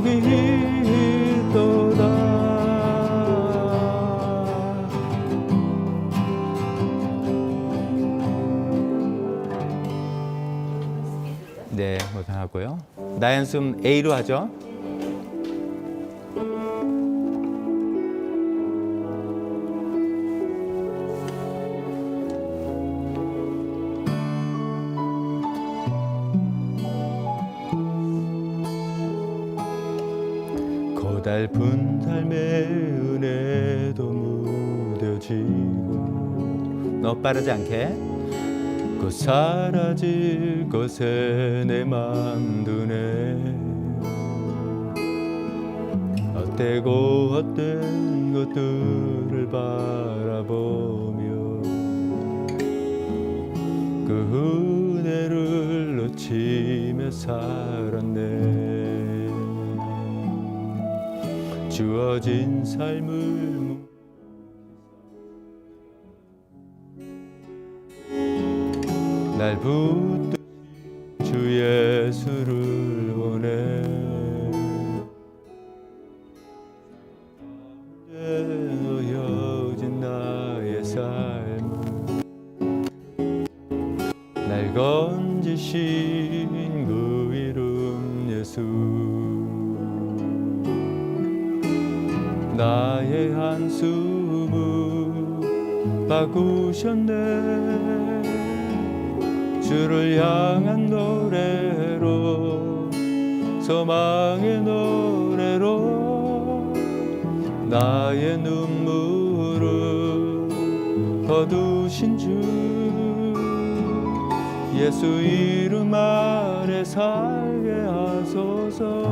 복이 있도다. 네, 모두 하고요. 나연숨 A로 하죠. 고달픈 삶의 은혜도 무뎌지고 너 빠르지 않게 곧 사라질 것에 내 맘 두네. 헛되고 헛된 것들을 바라보며 그 은혜를 놓치며 살았네. 주어진 삶을 날 붙든 주 예수를 보내. 놓여진 나의 삶을 날 건지신 그 이름 예수. 나의 한숨을 바꾸셨네. 주를 향한 노래로 소망의 노래로 나의 눈물을 거두신 주 예수 이름 아래 살게 하소서.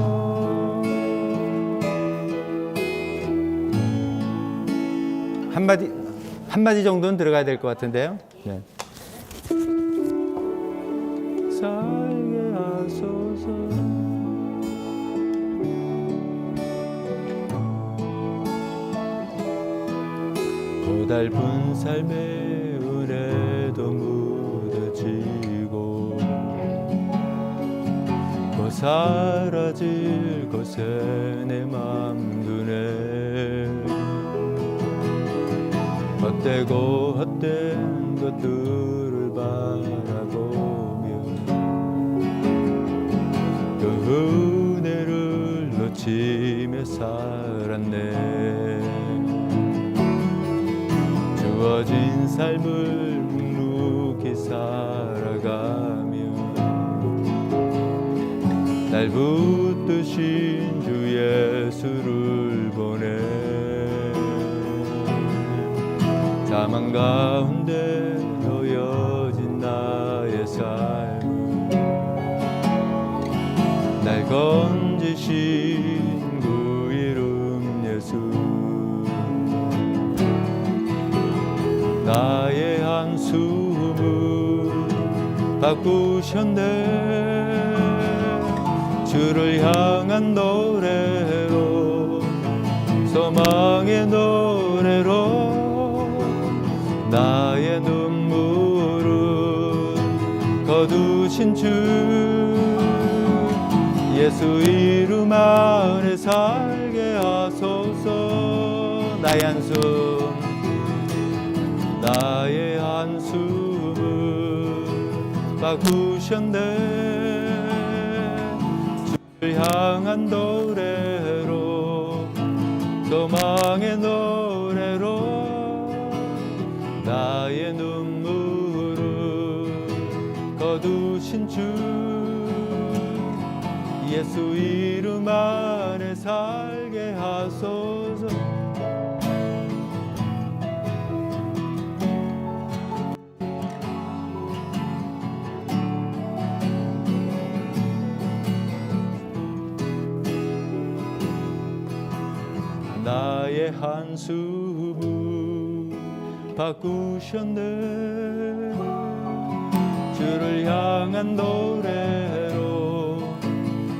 한마디 정도는 들어가야 될 것 같은데요. 네. 살게 하소서. 고달픈 삶의 은혜도 묻어지고 곧 사라질 것에 내 맘 두네. 헛되고 헛된 것들을 바라보며 그 은혜를 놓치며 살았네. 주어진 삶을 묵묵히 살아가며 날 붙드신 주 예수를 보내. 사망 가운데 놓여진 나의 삶을 날 건지신 그 이름 예수. 나의 한숨을 바꾸셨네. 주를 향한 노래로 소망의 노래로 나의 눈물을 거두신 주 예수 이름 아래 살게 하소서. 나의 한숨을 바꾸셨네. 주를 향한 노래로 소망의 노래로 나의 눈물을 거두신 주 예수 이름 안에 살게 하소서. 나의 한숨을 바꾸셨네. 주를 향한 노래로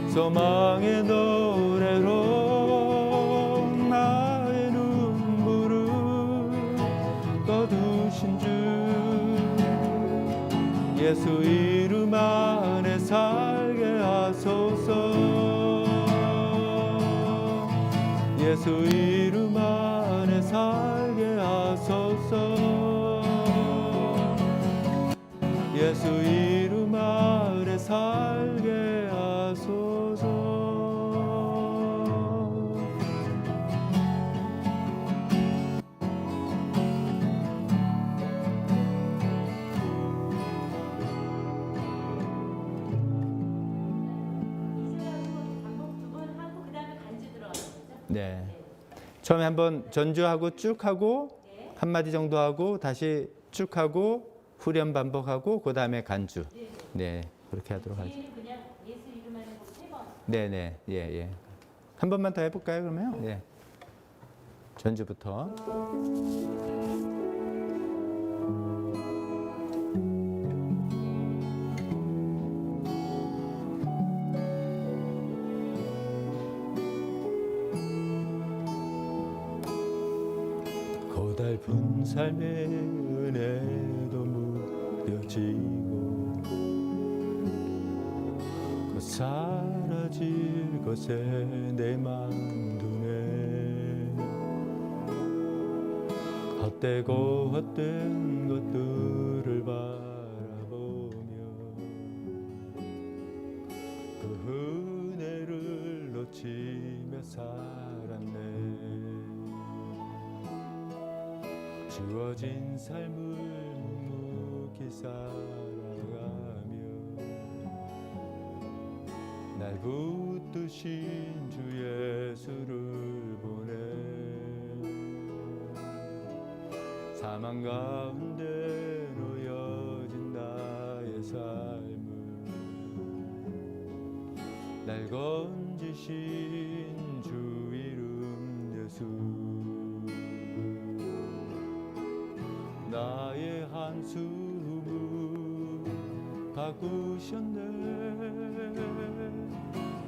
소망의 노래로 나의 눈물을 거두신 주 예수 이름 안에 살게 하소서. 예수 이름 안에 살게 하소서. 예수 이름 아래 살게 하소서. 네. 처음에 한번 전주하고 쭉 하고 한마디 정도 하고 다시 쭉 하고 후렴 반복하고 그 다음에 간주. 네, 그렇게 하도록 하죠. 그냥 예수 이름 안에 세 번. 네네, 예. 한 번만 더 해볼까요, 그러면? 네. 전주부터. 고달픈 삶의 은혜도 무뎌지고 곧 사라질 것에 내 맘 두네. 헛되고 헛된 것들을 바라보며 그 은혜를 놓치며 살았네. 주어진 삶을 묵묵히 살아가며 날 붙드신 주 예수를 보내. 사망 가운데 놓여진 나의 삶을 날 건지신 주 이름 예수. 나의 한숨을 바꾸셨네.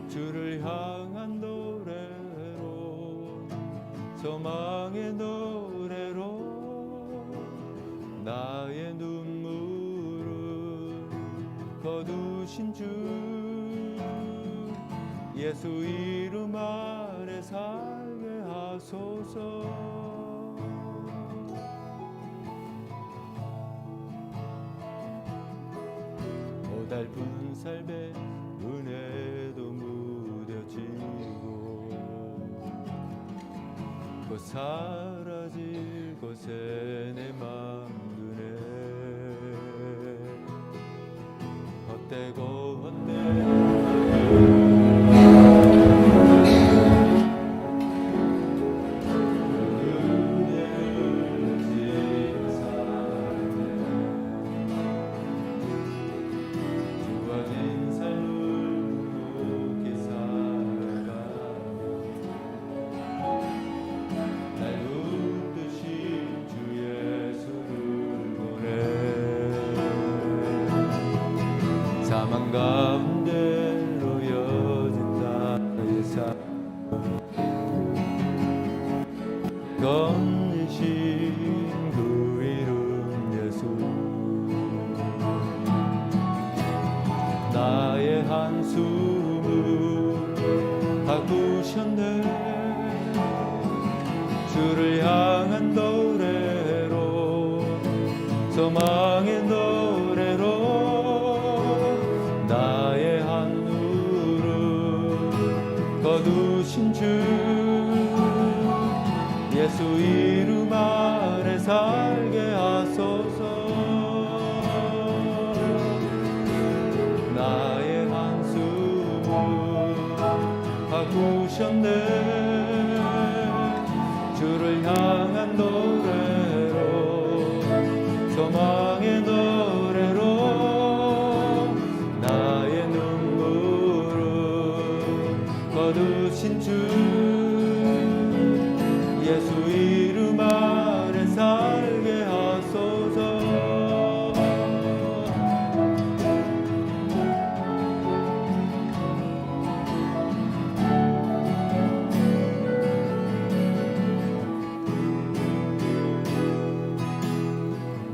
주를 향한 노래로 소망의 노래로 나의 눈물을 거두신 주 예수 이름 아래 살게 하소서. 고달픈 삶에 은혜도 무뎌지고 곧 사라질 곳에 내 맘 두네. 헛되고 헛된 사망 가운데 놓여진 나의 삶 건지신 그 이름 예수. 나의 한숨을 바꾸셨네. 주를 향한 노래로 소망의 노래로 나의 한눈을 거두신 주 예수 이름 아래 살게 하소서. 나의 한숨을 바꾸셨네. 주를 향한 노래로 소망의 노래로 나의 눈물을 거두신 주 예수 이름 아래 살게 하소서.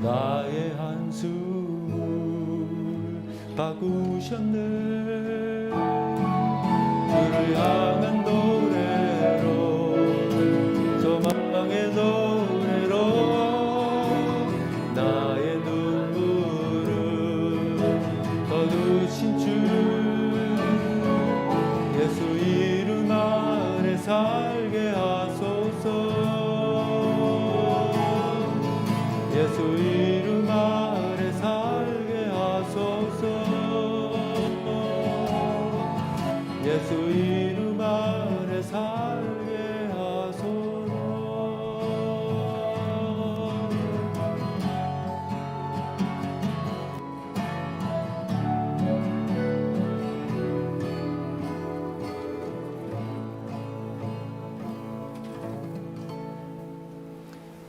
나의 한숨을 바꾸셨네. 주를 향한 노래로 예수 이름 아래 살게 하소서. 예수 이름 아래 살게 하소서. 예수 이름 아래 살게 하소서.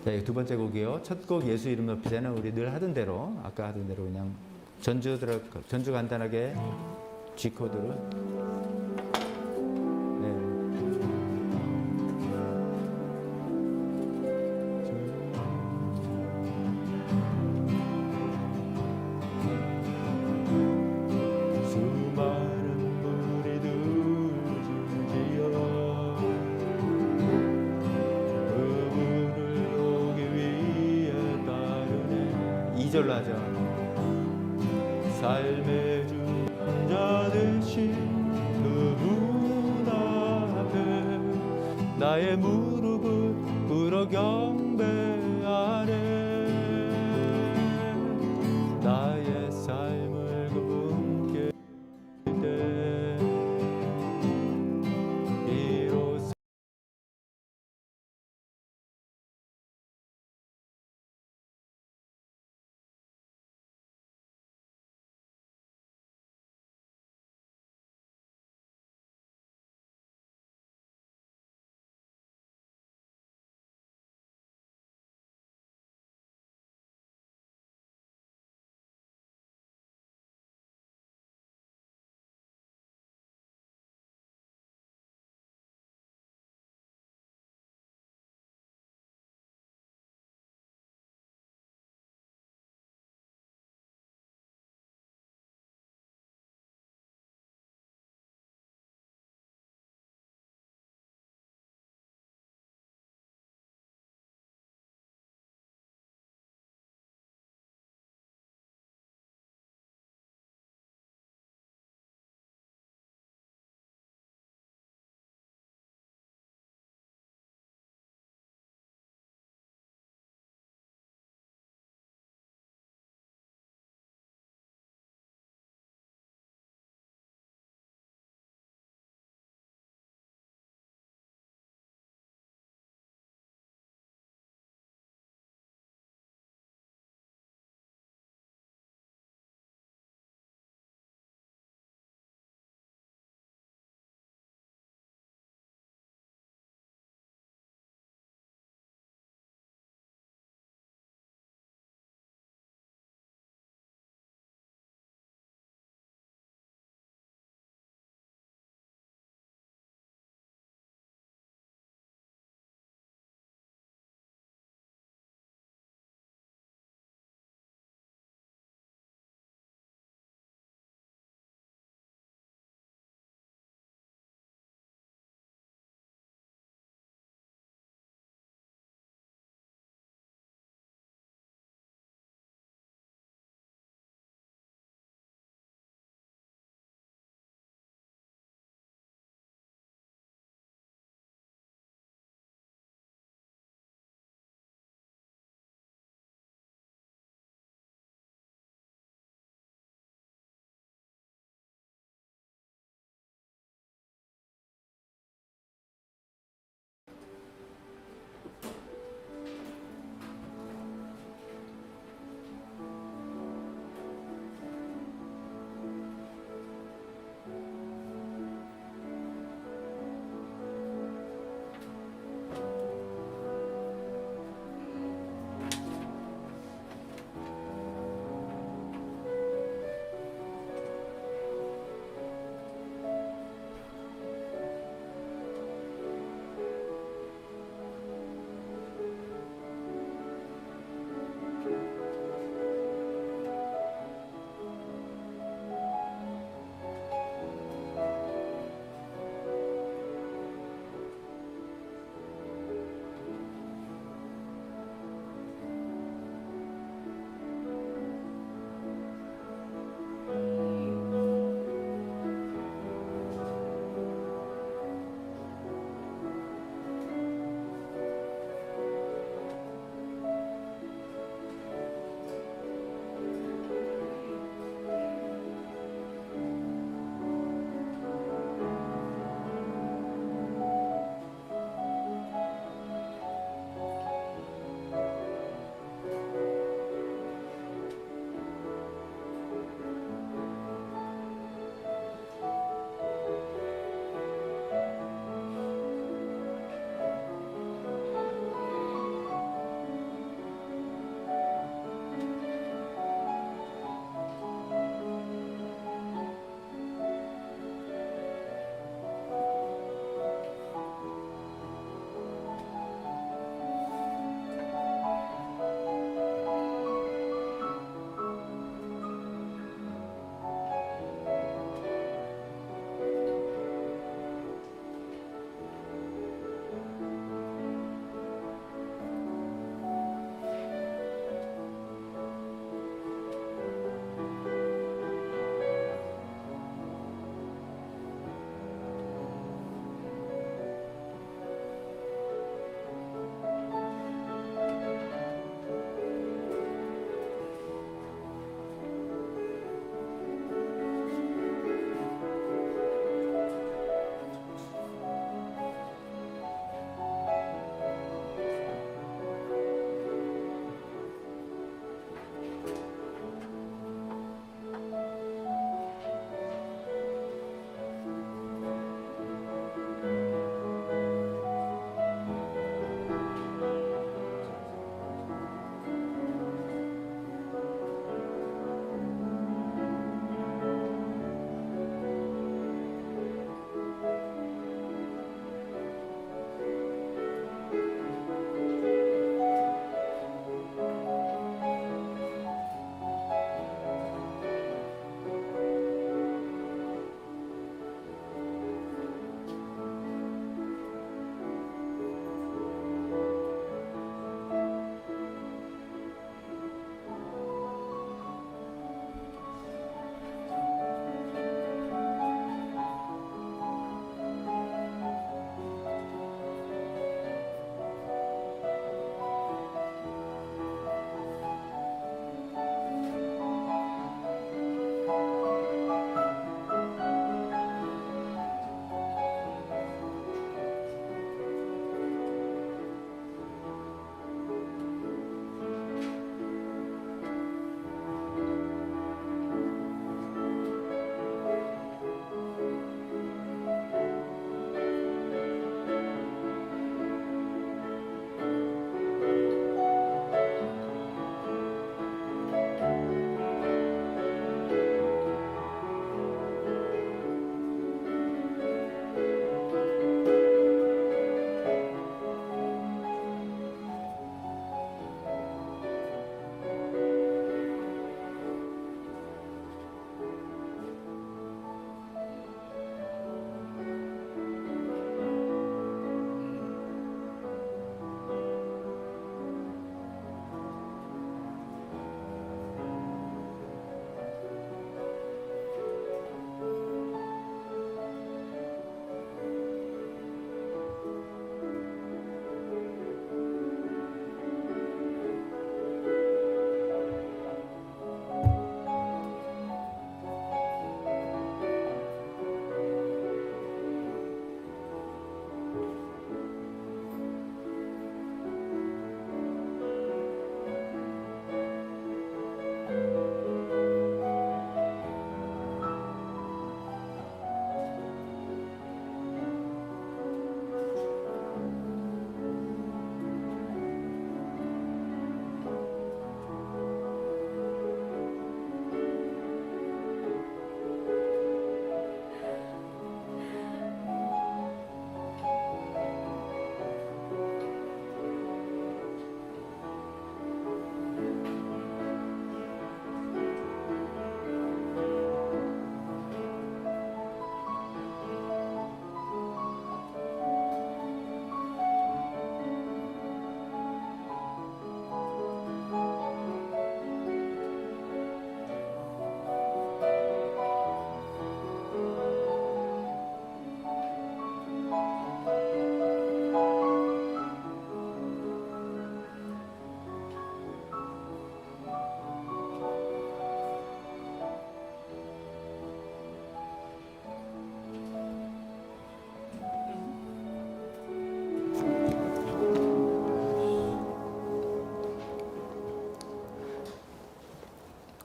자, 이거 두 번째 곡이요. 첫 곡 예수 이름 높이자는 우리 늘 하던 대로, 아까 하던 대로 그냥 전주 간단하게 G 코드로. 네. 수많은 무리들 줄지어 그분을 보기 위해 따르네. 2절로 하죠. 삶의 주자 되신 그분 앞에 나의 무릎을 꿇어 경배하네. 나의 삶을 그분께 비로소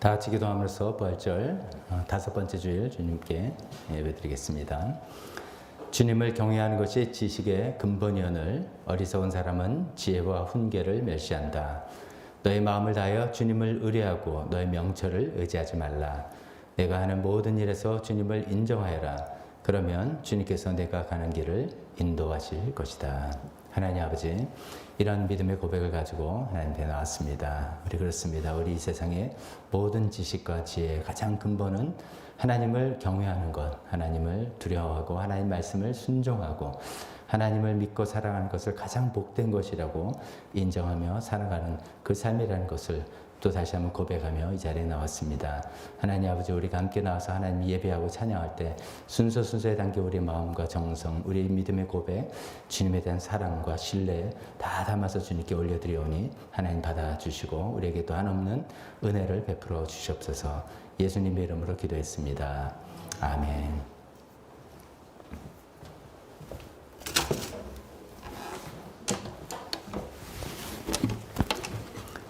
다 같이 기도함으로써 부활절 5번째 주일 주님께 예배드리겠습니다. 주님을 경외하는 것이 지식의 근본이오늘 어리석은 사람은 지혜와 훈계를 멸시한다. 너의 마음을 다하여 주님을 의뢰하고 너의 명철을 의지하지 말라. 내가 하는 모든 일에서 주님을 인정하여라. 그러면 주님께서 내가 가는 길을 인도하실 것이다. 하나님 아버지, 이런 믿음의 고백을 가지고 하나님 앞에 나왔습니다. 우리 그렇습니다. 우리 이 세상의 모든 지식과 지혜의 가장 근본은 하나님을 경외하는 것, 하나님을 두려워하고 하나님 말씀을 순종하고 하나님을 믿고 살아가는 것을 가장 복된 것이라고 인정하며 살아가는 그 삶이라는 것을 또 다시 한번 고백하며 이 자리에 나왔습니다. 하나님 아버지, 우리가 함께 나와서 하나님 예배하고 찬양할 때 순서에 담겨 우리 마음과 정성, 우리 믿음의 고백, 주님에 대한 사랑과 신뢰 다 담아서 주님께 올려드리오니 하나님 받아주시고 우리에게 또 한없는 은혜를 베풀어 주시옵소서. 예수님의 이름으로 기도했습니다. 아멘.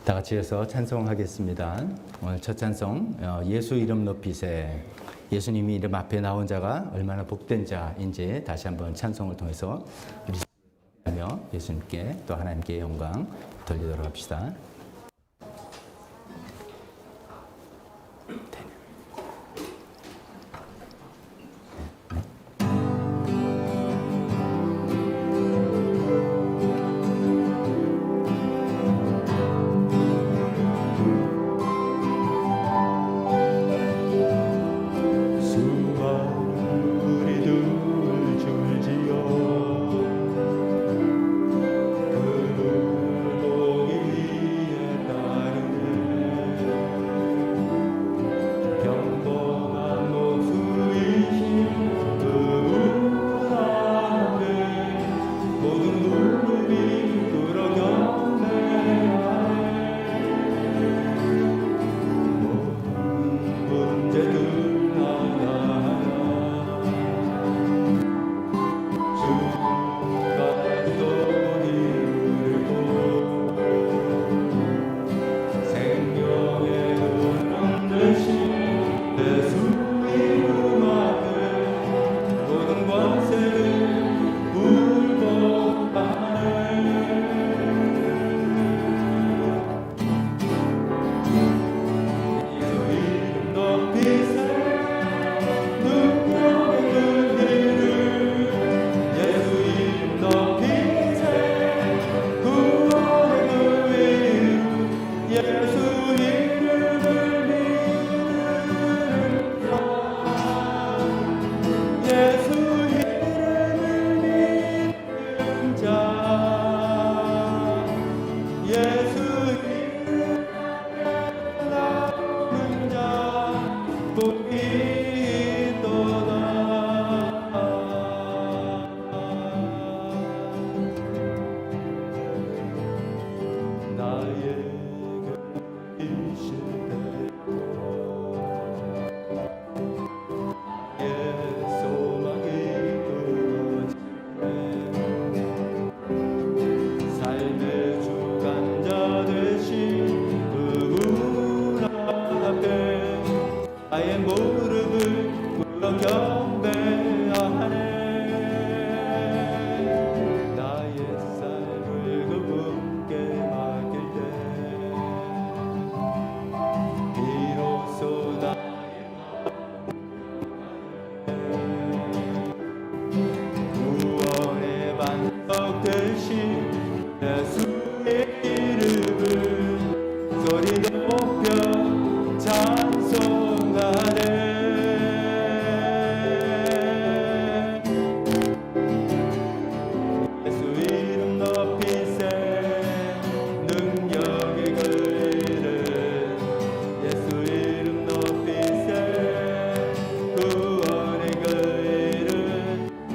다 같이 해서 찬송하겠습니다. 오늘 첫 찬송 예수 이름 높이세. 예수님이 이름 앞에 나온 자가 얼마나 복된 자인지 다시 한번 찬송을 통해서 우리 하며 예수님께 또 하나님께 영광 돌리도록 합시다.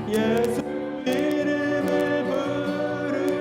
예수 이름을 부르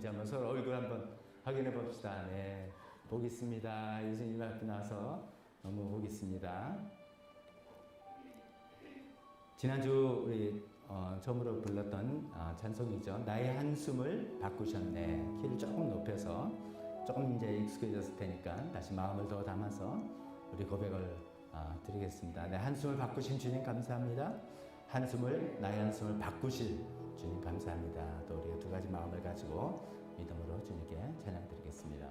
누군지 한번 서로 얼굴 한번 확인해 봅시다. 네, 복 있습니다. 예수님 앞에 나와서 너무 복 있습니다. 지난주 우리 처음으로 불렀던 찬송이죠. 나의 한숨을 바꾸셨네. 키를 조금 높여서 조금 이제 익숙해졌을 테니까 다시 마음을 더 담아서 우리 고백을 드리겠습니다. 내 한숨을 바꾸신 주님 감사합니다. 나의 한숨을 바꾸실 주님 감사합니다. 또 우리가 두 가지 마음을 가지고 믿음으로 주님께 찬양 드리겠습니다.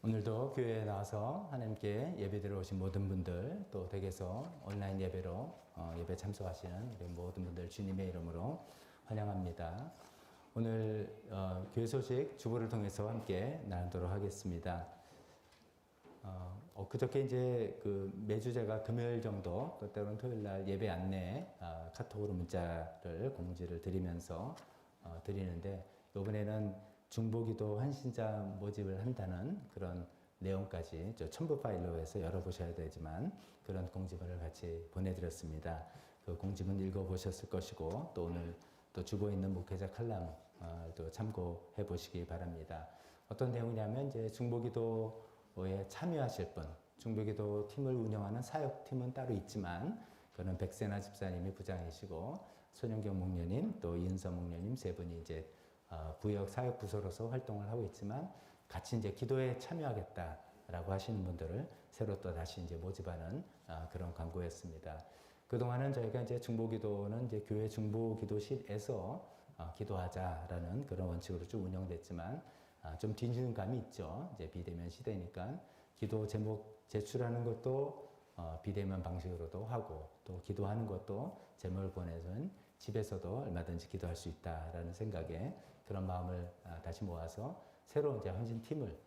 오늘도 교회에 나와서 하나님께 예배드리러 오신 모든 분들, 또 댁에서 온라인 예배로 예배 참석하시는 우리 모든 분들 주님의 이름으로 환영합니다. 오늘 교회 소식 주보를 통해서 함께 나누도록 하겠습니다. 그저께 이제 그 매주 제가 금요일 정도, 또 때로는 토요일 날 예배 안내 카톡으로 문자를 공지를 드리면서 드리는데, 이번에는 중보기도 환신자 모집을 한다는 그런 내용까지 첨부 파일로 해서 열어보셔야 되지만 그런 공지문을 같이 보내드렸습니다. 그 공지문 읽어보셨을 것이고, 또 오늘 또 주보에 있는 목회자 칼럼도 참고해 보시기 바랍니다. 어떤 내용이냐면, 이제 중보기도에 참여하실 분, 중보기도 팀을 운영하는 사역팀은 따로 있지만, 그는 백세나 집사님이 부장이시고, 손영경 목녀님, 또 이은서 목녀님 세 분이 이제 부역 사역 부서로서 활동을 하고 있지만, 같이 이제 기도에 참여하겠다라고 하시는 분들을 새로 또 다시 이제 모집하는 그런 광고였습니다. 그동안은 저희가 이제 중보기도는 이제 교회 중보기도실에서 기도하자라는 그런 원칙으로 쭉 운영됐지만, 좀 뒤지는 감이 있죠. 이제 비대면 시대니까 기도 제목 제출하는 것도 비대면 방식으로도 하고, 또 기도하는 것도 제목을 보내서는 집에서도 얼마든지 기도할 수 있다라는 생각에 그런 마음을 다시 모아서 새로 이제 헌신팀을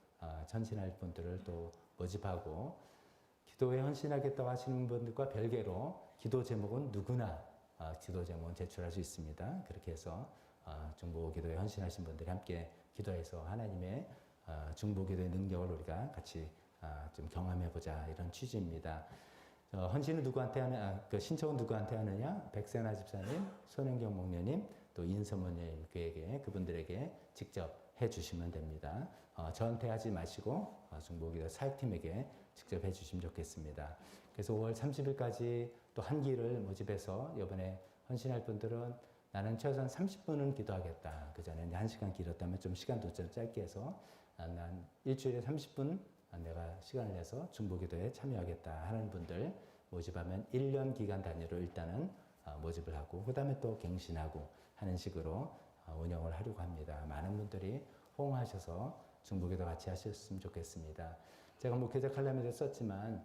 헌신할 분들을 또 모집하고, 기도에 헌신하겠다고 하시는 분들과 별개로 기도 제목은 누구나 기도 제목은 제출할 수 있습니다. 그렇게 해서 중보기도에 헌신하신 분들이 함께 기도해서 하나님의 중보기도의 능력을 우리가 같이 좀 경험해보자, 이런 취지입니다. 헌신은 누구한테 하느냐, 그 신청은 누구한테 하느냐? 백세나 집사님, 손영경 목녀님, 또 인서모님 교회에 그분들에게 직접 해주시면 됩니다. 저한테 하지 마시고 중보기도 사역팀에게 직접 해주시면 좋겠습니다. 그래서 5월 30일까지 또 한 기를 모집해서 이번에 헌신할 분들은 나는 최소한 30분은 기도하겠다. 그 전에 1시간 길었다면 좀 시간도 좀 짧게 해서 난 일주일에 30분 내가 시간을 내서 중보기도에 참여하겠다 하는 분들 모집하면 1년 기간 단위로 일단은 모집을 하고, 그 다음에 또 갱신하고 하는 식으로 운영을 하려고 합니다. 많은 분들이 호응하셔서 중보기도 같이 하셨으면 좋겠습니다. 제가 목회자 칼럼에도 썼지만,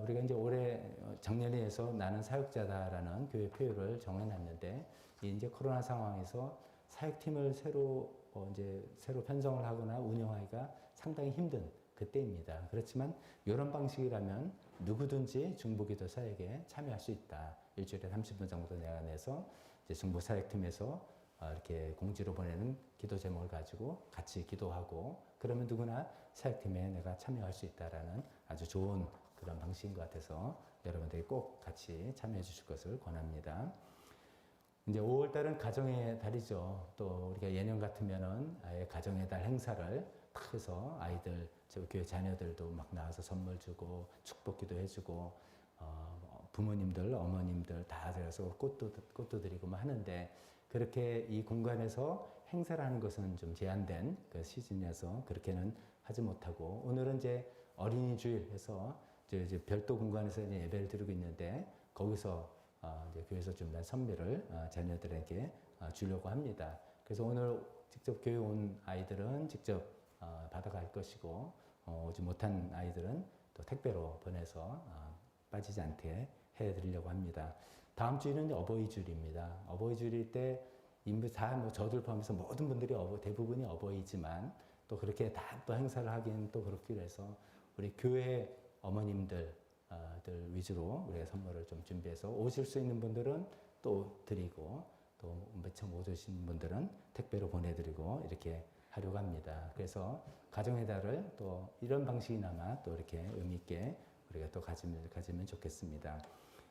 우리가 이제 올해 작년에 해서 나는 사역자다라는 교회 표어를 정해놨는데, 이제 코로나 상황에서 사역팀을 새로 편성을 하거나 운영하기가 상당히 힘든 그때입니다. 그렇지만 이런 방식이라면 누구든지 중보기도 사역에 참여할 수 있다. 일주일에 30분 정도 내가 내서 이제 중보 사역팀에서 이렇게 공지로 보내는 기도 제목을 가지고 같이 기도하고, 그러면 누구나 사역팀에 내가 참여할 수 있다라는 아주 좋은 그런 방식인 것 같아서 여러분들이 꼭 같이 참여해 주실 것을 권합니다. 이제 5월 달은 가정의 달이죠. 또 우리가 예년 같으면은 아예 가정의 달 행사를 탁 해서 아이들, 저 교회 자녀들도 막 나와서 선물 주고 축복기도 해주고, 부모님들, 어머님들 다 들어서 꽃도 드리고 막 하는데, 그렇게 이 공간에서 행사를 하는 것은 좀 제한된 그 시즌이어서 그렇게는 하지 못하고, 오늘은 이제 어린이 주일에서 이제 별도 공간에서 이제 예배를 드리고 있는데, 거기서 이제 교회에서 준비한 선물을 자녀들에게 주려고 합니다. 그래서 오늘 직접 교회 온 아이들은 직접 받아갈 것이고, 오지 못한 아이들은 또 택배로 보내서 빠지지 않게 해드리려고 합니다. 다음 주일은 어버이 주일입니다. 어버이 주일일 때 저들 포함해서 모든 분들이 대부분이 어버이지만, 또 그렇게 다 또 행사를 하긴 또 그렇기로 해서 우리 교회 어머님들 들 위주로 우리가 선물을 좀 준비해서, 오실 수 있는 분들은 또 드리고, 또 미처 못 오신 분들은 택배로 보내드리고, 이렇게 하려고 합니다. 그래서 가정의 달을 또 이런 방식이나마 또 이렇게 의미 있게 우리가 또 가지면 좋겠습니다.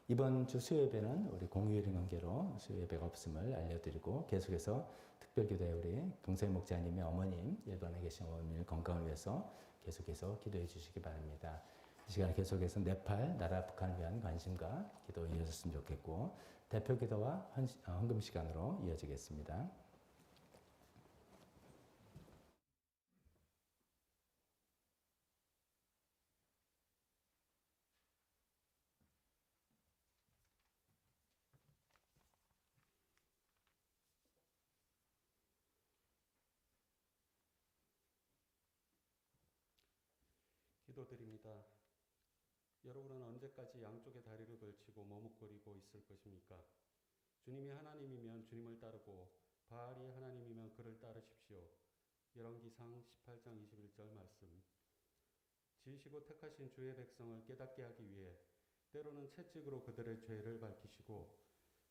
이번 주 수요예배는 우리 공휴일인 관계로 수요예배가 없음을 알려드리고, 계속해서 특별기도에 우리 경세 목자님의 어머님, 일본에 계신 어머님 건강을 위해서 계속해서 기도해 주시기 바랍니다. 이 시간에 계속해서 네팔, 나라 북한을 위한 관심과 기도 이어졌으면 좋겠고, 대표 기도와 헌금 시간으로 이어지겠습니다. 기도드립니다. 여러분은 언제까지 양쪽의 다리를 걸치고 머뭇거리고 있을 것입니까? 주님이 하나님이면 주님을 따르고 바알이 하나님이면 그를 따르십시오. 열왕기상 18장 21절 말씀. 지으시고 택하신 주의 백성을 깨닫게 하기 위해 때로는 채찍으로 그들의 죄를 밝히시고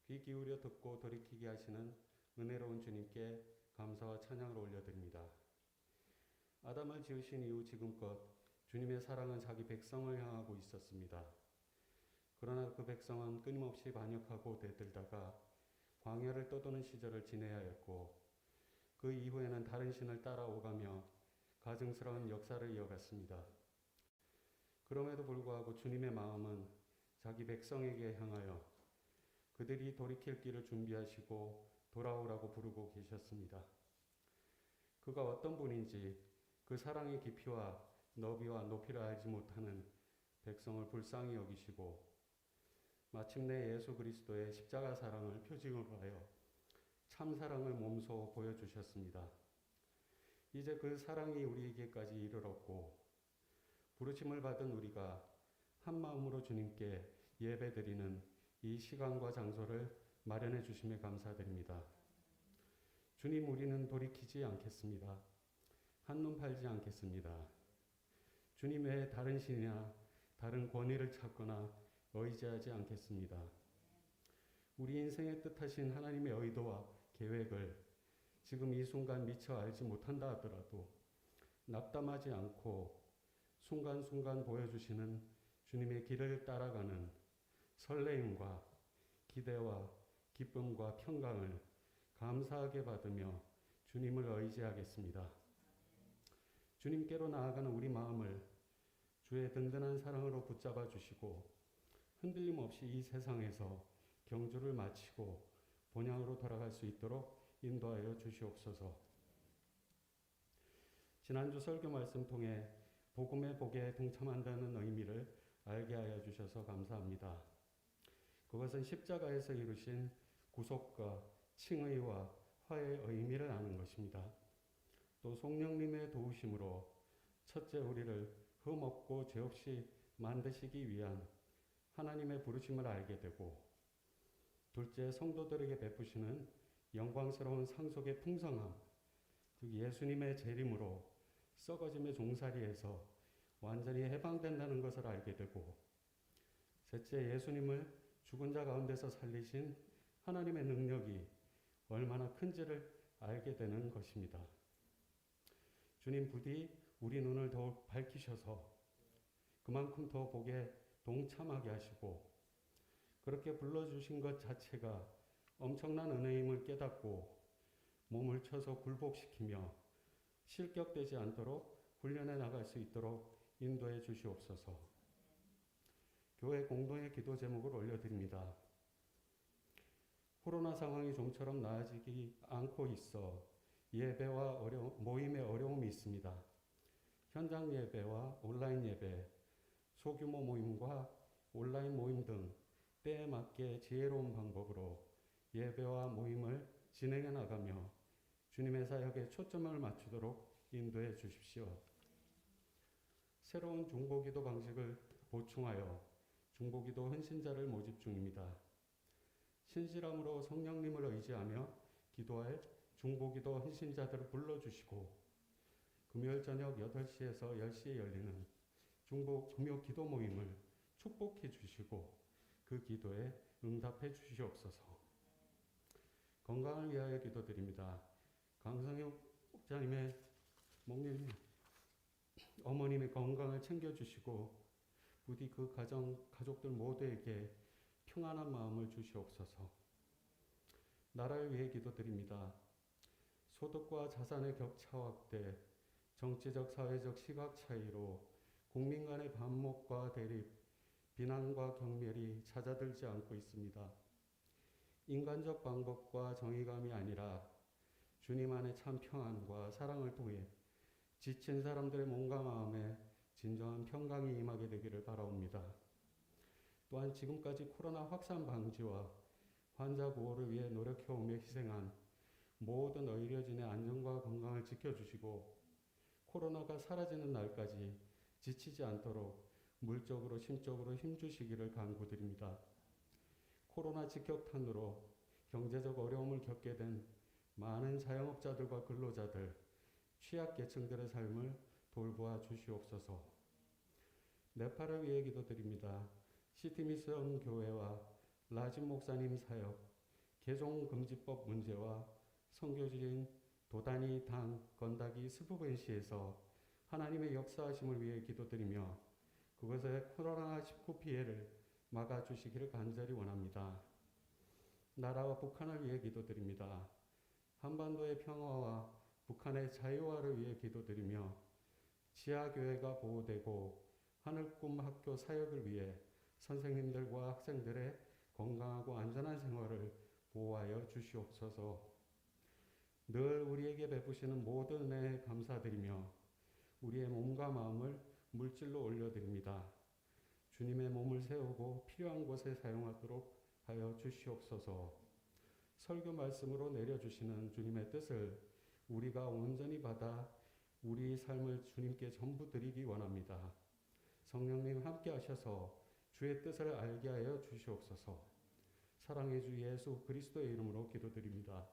귀 기울여 듣고 돌이키게 하시는 은혜로운 주님께 감사와 찬양을 올려드립니다. 아담을 지으신 이후 지금껏 주님의 사랑은 자기 백성을 향하고 있었습니다. 그러나 그 백성은 끊임없이 반역하고 대들다가 광야를 떠도는 시절을 지내야 했고 그 이후에는 다른 신을 따라오가며 가증스러운 역사를 이어갔습니다. 그럼에도 불구하고 주님의 마음은 자기 백성에게 향하여 그들이 돌이킬 길을 준비하시고 돌아오라고 부르고 계셨습니다. 그가 어떤 분인지 그 사랑의 깊이와 너비와 높이를 알지 못하는 백성을 불쌍히 여기시고 마침내 예수 그리스도의 십자가 사랑을 표징으로 하여 참 사랑을 몸소 보여주셨습니다. 이제 그 사랑이 우리에게까지 이르렀고 부르심을 받은 우리가 한 마음으로 주님께 예배드리는 이 시간과 장소를 마련해 주심에 감사드립니다. 주님, 우리는 돌이키지 않겠습니다. 한눈 팔지 않겠습니다. 주님 외에 다른 신이나 다른 권위를 찾거나 의지하지 않겠습니다. 우리 인생의 뜻하신 하나님의 의도와 계획을 지금 이 순간 미처 알지 못한다 하더라도 낙담하지 않고 순간순간 보여주시는 주님의 길을 따라가는 설레임과 기대와 기쁨과 평강을 감사하게 받으며 주님을 의지하겠습니다. 주님께로 나아가는 우리 마음을 주의 든든한 사랑으로 붙잡아 주시고 흔들림 없이 이 세상에서 경주를 마치고 본향으로 돌아갈 수 있도록 인도하여 주시옵소서. 지난주 설교 말씀 통해 복음의 복에 동참한다는 의미를 알게 하여 주셔서 감사합니다. 그것은 십자가에서 이루신 구속과 칭의와 화해의 의미를 아는 것입니다. 또 성령님의 도우심으로 첫째 우리를 흠없고 죄 없이 만드시기 위한 하나님의 부르심을 알게 되고 둘째 성도들에게 베푸시는 영광스러운 상속의 풍성함, 즉 예수님의 재림으로 썩어짐의 종살이에서 완전히 해방된다는 것을 알게 되고 셋째 예수님을 죽은 자 가운데서 살리신 하나님의 능력이 얼마나 큰지를 알게 되는 것입니다. 주님 부디 우리 눈을 더욱 밝히셔서 그만큼 더 복에 동참하게 하시고 그렇게 불러주신 것 자체가 엄청난 은혜임을 깨닫고 몸을 쳐서 굴복시키며 실격되지 않도록 훈련해 나갈 수 있도록 인도해 주시옵소서. 교회 공동의 기도 제목을 올려드립니다. 코로나 상황이 좀처럼 나아지지 않고 있어 예배와 모임에 어려움이 있습니다. 현장 예배와 온라인 예배, 소규모 모임과 온라인 모임 등 때에 맞게 지혜로운 방법으로 예배와 모임을 진행해 나가며 주님의 사역에 초점을 맞추도록 인도해 주십시오. 새로운 중보기도 방식을 보충하여 중보기도 헌신자를 모집 중입니다. 신실함으로 성령님을 의지하며 기도할 중보기도 헌신자들을 불러주시고 금요일 저녁 8시에서 10시에 열리는 중보 금요 기도 모임을 축복해 주시고 그 기도에 응답해 주시옵소서. 건강을 위하여 기도드립니다. 강성혁 목자님의 목님 어머님의 건강을 챙겨주시고 부디 그 가족들 모두에게 평안한 마음을 주시옵소서. 나라를 위해 기도드립니다. 소득과 자산의 격차 확대, 정치적 사회적 시각 차이로 국민 간의 반목과 대립, 비난과 경멸이 잦아들지 않고 있습니다. 인간적 방법과 정의감이 아니라 주님 안의 참 평안과 사랑을 통해 지친 사람들의 몸과 마음에 진정한 평강이 임하게 되기를 바라옵니다. 또한 지금까지 코로나 확산 방지와 환자 보호를 위해 노력해오며 희생한 모든 의료진의 안전과 건강을 지켜주시고 코로나가 사라지는 날까지 지치지 않도록 물적으로 심적으로 힘주시기를 간구드립니다. 코로나 직격탄으로 경제적 어려움을 겪게 된 많은 자영업자들과 근로자들, 취약계층들의 삶을 돌보아 주시옵소서. 네팔을 위해 기도드립니다. 시티미션 교회와 라진 목사님 사역, 개종금지법 문제와 선교지인 도다니 당 건다기 스푸벤시에서 하나님의 역사하심을 위해 기도드리며 그것의 코로나19 피해를 막아주시기를 간절히 원합니다. 나라와 북한을 위해 기도드립니다. 한반도의 평화와 북한의 자유화를 위해 기도드리며 지하교회가 보호되고 하늘꿈 학교 사역을 위해 선생님들과 학생들의 건강하고 안전한 생활을 보호하여 주시옵소서. 늘 우리에게 베푸시는 모든 은혜에 감사드리며 우리의 몸과 마음을 물질로 올려드립니다. 주님의 몸을 세우고 필요한 곳에 사용하도록 하여 주시옵소서. 설교 말씀으로 내려주시는 주님의 뜻을 우리가 온전히 받아 우리 삶을 주님께 전부 드리기 원합니다. 성령님 함께 하셔서 주의 뜻을 알게 하여 주시옵소서. 사랑의 주 예수 그리스도의 이름으로 기도드립니다.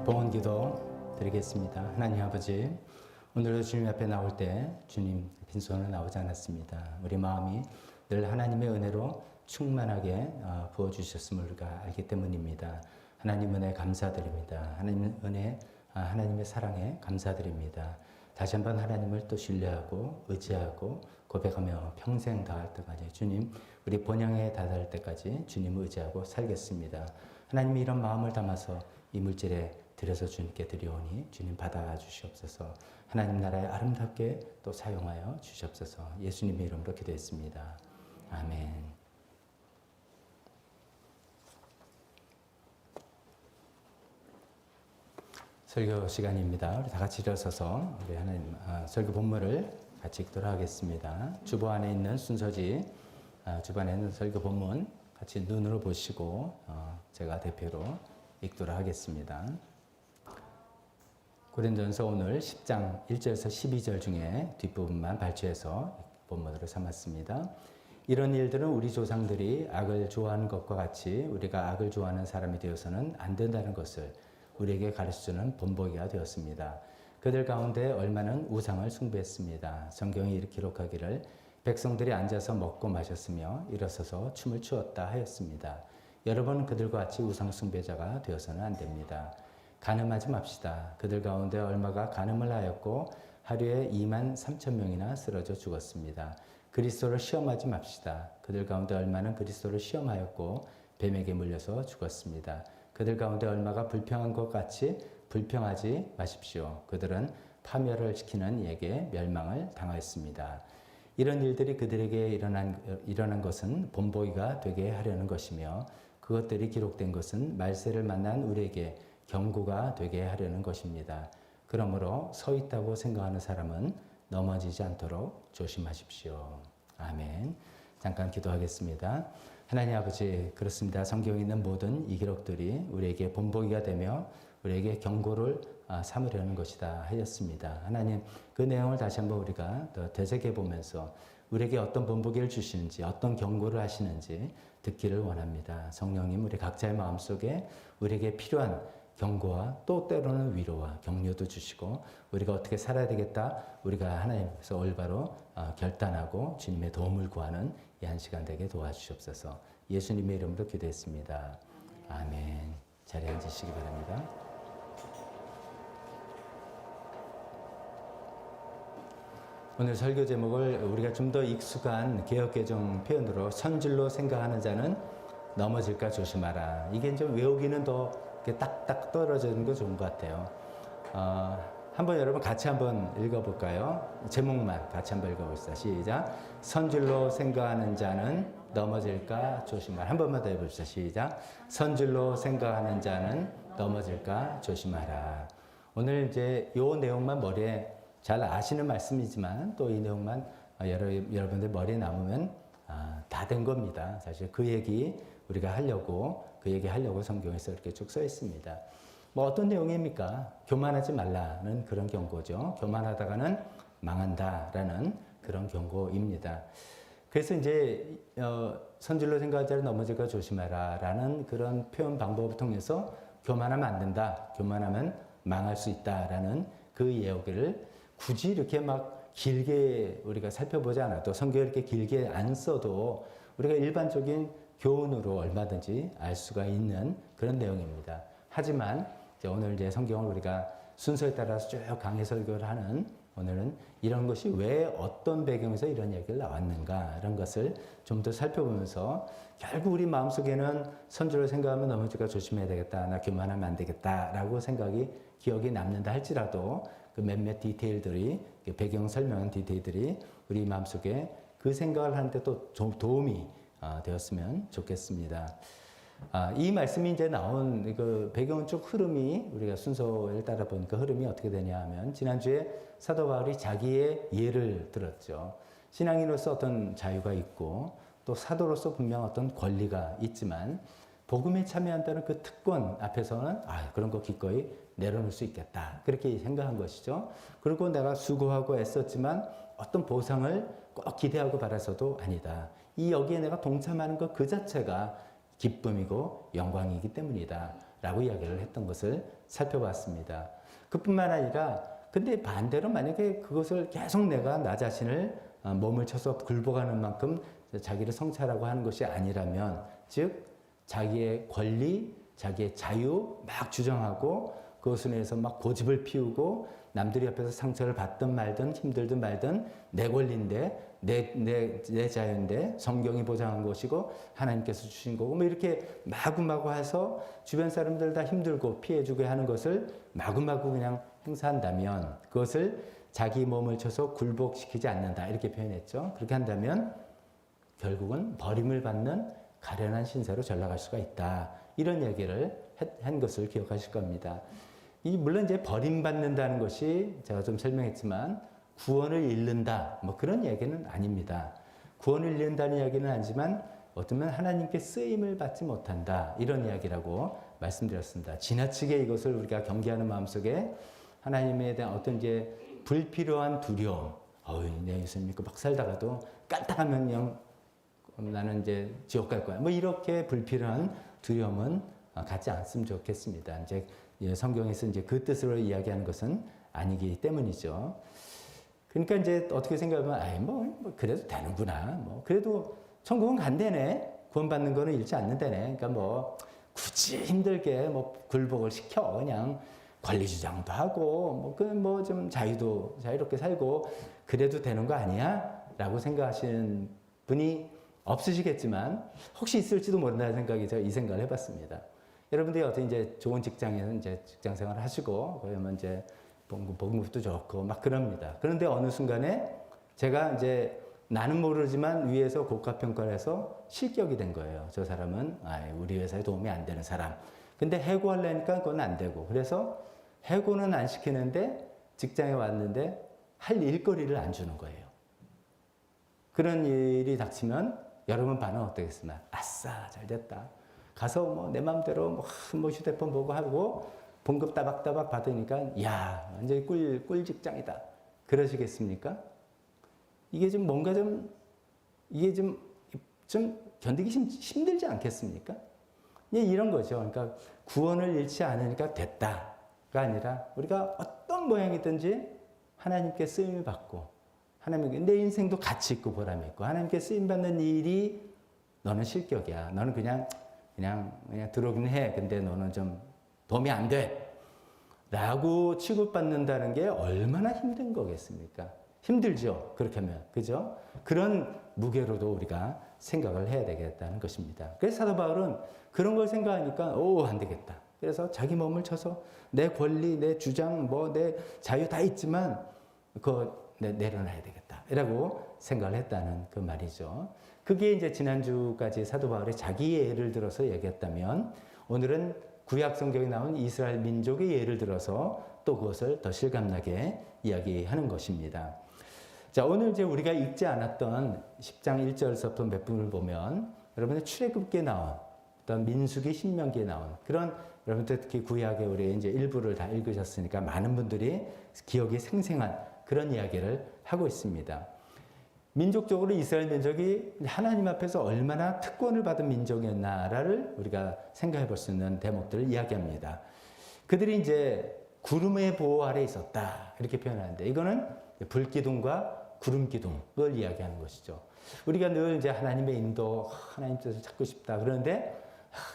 봉헌기도 드리겠습니다. 하나님 아버지, 오늘도 주님 앞에 나올 때 주님 빈손으로 나오지 않았습니다. 우리 마음이 늘 하나님의 은혜로 충만하게 부어주셨음을 우리가 알기 때문입니다. 하나님 은혜 감사드립니다. 하나님 은혜, 하나님의 사랑에 감사드립니다. 다시 한번 하나님을 또 신뢰하고 의지하고 고백하며 평생 다할 때까지 주님, 우리 본향에 다다를 때까지 주님을 의지하고 살겠습니다. 하나님이 이런 마음을 담아서 이 물질에 드려서 주님께 드리오니 주님 받아주시옵소서. 하나님 나라에 아름답게 또 사용하여 주시옵소서. 예수님의 이름으로 기도했습니다. 아멘. 설교 시간입니다. 우리 다 같이 일어서서 우리 하나님 설교 본문을 같이 읽도록 하겠습니다. 주보 안에 있는 순서지, 주보 안에 있는 설교 본문 같이 눈으로 보시고 제가 대표로 읽도록 하겠습니다. 고린도전서 오늘 10장 1절에서 12절 중에 뒷부분만 발췌해서 본문으로 삼았습니다. 이런 일들은 우리 조상들이 악을 좋아하는 것과 같이 우리가 악을 좋아하는 사람이 되어서는 안 된다는 것을 우리에게 가르쳐주는 본보기가 되었습니다. 그들 가운데 얼마는 우상을 숭배했습니다. 성경이 이렇게 기록하기를 백성들이 앉아서 먹고 마셨으며 일어서서 춤을 추었다 하였습니다. 여러분 그들과 같이 우상 숭배자가 되어서는 안 됩니다. 간음하지 맙시다. 그들 가운데 얼마가 간음을 하였고 하루에 2만 3천 명이나 쓰러져 죽었습니다. 그리스도를 시험하지 맙시다. 그들 가운데 얼마는 그리스도를 시험하였고 뱀에게 물려서 죽었습니다. 그들 가운데 얼마가 불평한 것 같이 불평하지 마십시오. 그들은 파멸을 시키는 이에게 멸망을 당하였습니다. 이런 일들이 그들에게 일어난 것은 본보기가 되게 하려는 것이며 그것들이 기록된 것은 말세를 만난 우리에게 경고가 되게 하려는 것입니다. 그러므로 서 있다고 생각하는 사람은 넘어지지 않도록 조심하십시오. 아멘. 잠깐 기도하겠습니다. 하나님 아버지, 그렇습니다. 성경에 있는 모든 이 기록들이 우리에게 본보기가 되며 우리에게 경고를 삼으려는 것이다 하였습니다. 하나님, 그 내용을 다시 한번 우리가 더 되새겨 보면서 우리에게 어떤 본보기를 주시는지, 어떤 경고를 하시는지 듣기를 원합니다. 성령님, 우리 각자의 마음속에 우리에게 필요한 경고와 또 때로는 위로와 격려도 주시고 우리가 어떻게 살아야 되겠다 우리가 하나님께서 올바로 결단하고 주님의 도움을 구하는 이 한 시간 되게 도와주시옵소서. 예수님의 이름으로 기도했습니다. 아멘. 자리에 앉으시기 바랍니다. 오늘 설교 제목을 우리가 좀 더 익숙한 개역개정 표현으로 선질로 생각하는 자는 넘어질까 조심하라. 이게 좀 외우기는 더 이렇게 딱딱 떨어지는 거 좋은 것 같아요. 한번 여러분 같이 한번 읽어볼까요? 제목만 같이 한번 읽어봅시다. 시작. 선질로 생각하는 자는 넘어질까 조심하라. 한 번만 더 해봅시다. 시작. 선질로 생각하는 자는 넘어질까 조심하라. 오늘 이제 요 내용만 머리에 잘 아시는 말씀이지만 또 이 내용만 여러분들 머리에 남으면 다 된 겁니다. 사실 그 얘기 우리가 하려고 그 얘기 하려고 성경에서 이렇게 쭉 써 있습니다. 뭐 어떤 내용입니까? 교만하지 말라는 그런 경고죠. 교만하다가는 망한다라는 그런 경고입니다. 그래서 이제 선질로 생각할 자를 넘어질까 조심하라라는 그런 표현 방법을 통해서 교만하면 안 된다. 교만하면 망할 수 있다라는 그 이야기를 굳이 이렇게 막 길게 우리가 살펴보지 않아도 성경을 이렇게 길게 안 써도 우리가 일반적인 교훈으로 얼마든지 알 수가 있는 그런 내용입니다. 하지만 이제 오늘 이제 성경을 우리가 순서에 따라서 쭉 강의 설교를 하는 오늘은 이런 것이 왜 어떤 배경에서 이런 얘기를 나왔는가 이런 것을 좀 더 살펴보면서 결국 우리 마음속에는 선지로 생각하면 넘어질까 조심해야 되겠다. 나 교만하면 안 되겠다라고 생각이 기억이 남는다 할지라도 그 몇몇 디테일들이 배경 설명한 디테일들이 우리 마음속에 그 생각을 하는데 또 도움이 되었으면 좋겠습니다. 이 말씀이 이제 나온 그 배경 쪽 흐름이 우리가 순서를 따라 보니까 흐름이 어떻게 되냐 하면 지난주에 사도 바울이 자기의 예를 들었죠. 신앙인으로서 어떤 자유가 있고 또 사도로서 분명 어떤 권리가 있지만 복음에 참여한다는 그 특권 앞에서는 그런 거 기꺼이 내려놓을 수 있겠다. 그렇게 생각한 것이죠. 그리고 내가 수고하고 애썼지만 어떤 보상을 꼭 기대하고 바라서도 아니다. 이 여기에 내가 동참하는 것 그 자체가 기쁨이고 영광이기 때문이다. 라고 이야기를 했던 것을 살펴봤습니다. 그뿐만 아니라 근데 반대로 만약에 그것을 계속 내가 나 자신을 몸을 쳐서 굴복하는 만큼 자기를 성찰하고 하는 것이 아니라면 즉 자기의 권리, 자기의 자유 막 주장하고 그것을 위해서 막 고집을 피우고 남들이 옆에서 상처를 받든 말든 힘들든 말든 내 권리인데 내 자유인데 성경이 보장한 것이고 하나님께서 주신 거고 뭐 이렇게 마구마구 해서 주변 사람들 다 힘들고 피해주게 하는 것을 마구마구 그냥 행사한다면 그것을 자기 몸을 쳐서 굴복시키지 않는다 이렇게 표현했죠. 그렇게 한다면 결국은 버림을 받는 가련한 신세로 전락할 수가 있다. 이런 얘기를 한 것을 기억하실 겁니다. 물론 이제 버림받는다는 것이 제가 좀 설명했지만 구원을 잃는다 뭐 그런 얘기는 아닙니다. 구원을 잃는다는 이야기는 아니지만 어쩌면 하나님께 쓰임을 받지 못한다 이런 이야기라고 말씀드렸습니다. 지나치게 이것을 우리가 경계하는 마음속에 하나님에 대한 어떤 이제 불필요한 두려움, 내 예수님 믿고 막 살다가도 깜빡하면 그냥 나는 이제 지옥 갈 거야. 뭐 이렇게 불필요한 두려움은 갖지 않으면 좋겠습니다. 이제 성경에서 이제 그 뜻으로 이야기하는 것은 아니기 때문이죠. 그러니까 이제 어떻게 생각하면 뭐 그래도 되는구나. 뭐 그래도 천국은 간대네. 구원받는 거는 잃지 않는다네. 그러니까 뭐 굳이 힘들게 뭐 굴복을 시켜 그냥 권리 주장도 하고 뭐 좀 자유롭게 살고 그래도 되는 거 아니야?라고 생각하시는 분이 없으시겠지만 혹시 있을지도 모른다는 생각이 제가 이 생각을 해봤습니다. 여러분들이 어떤 이제 좋은 직장에서 이제 직장 생활을 하시고 그러면 이제 봉급도 좋고 막 그럽니다. 그런데 어느 순간에 제가 이제 나는 모르지만 위에서 고가 평가를 해서 실격이 된 거예요. 저 사람은 우리 회사에 도움이 안 되는 사람. 근데 해고하려니까 그건 안 되고 그래서 해고는 안 시키는데 직장에 왔는데 할 일거리를 안 주는 거예요. 그런 일이 닥치면 여러분 반응 어떻겠습니까? 아싸 잘 됐다. 가서 뭐 내 마음대로 뭐 휴대폰 보고 하고 봉급 따박따박 받으니까 야 완전히 꿀 직장이다. 그러시겠습니까? 이게 좀 뭔가 좀 이게 좀 견디기 힘들지 않겠습니까? 이런 거죠. 그러니까 구원을 잃지 않으니까 됐다가 아니라 우리가 어떤 모양이든지 하나님께 쓰임을 받고 하나님께 내 인생도 가치 있고 보람 있고 하나님께 쓰임 받는 일이 너는 실격이야. 너는 그냥 들어오긴 해. 근데 너는 좀 도움이 안 돼. 라고 취급받는다는 게 얼마나 힘든 거겠습니까? 힘들죠. 그렇게 하면. 그죠? 그런 무게로도 우리가 생각을 해야 되겠다는 것입니다. 그래서 사도 바울은 그런 걸 생각하니까 안 되겠다. 그래서 자기 몸을 쳐서 내 권리, 내 주장, 내 자유 다 있지만 그거 내려놔야 되겠다. 라고 생각을 했다는 그 말이죠. 그게 이제 지난주까지 사도 바울이 자기 예를 들어서 얘기했다면 오늘은 구약 성경에 나온 이스라엘 민족의 예를 들어서 또 그것을 더 실감나게 이야기하는 것입니다. 자, 오늘 이제 우리가 읽지 않았던 10장 1절서부터 몇 분을 보면 여러분의 출애굽기에 나온 어떤 민수기 신명기에 나온 그런 여러분들 특히 구약의 우리 이제 일부를 다 읽으셨으니까 많은 분들이 기억이 생생한 그런 이야기를 하고 있습니다. 민족적으로 이스라엘 민족이 하나님 앞에서 얼마나 특권을 받은 민족이었나를 우리가 생각해 볼 수 있는 대목들을 이야기합니다. 그들이 이제 구름의 보호 아래 있었다 이렇게 표현하는데 이거는 불기둥과 구름기둥을 이야기하는 것이죠. 우리가 늘 이제 하나님의 인도, 하나님 뜻을 찾고 싶다 그러는데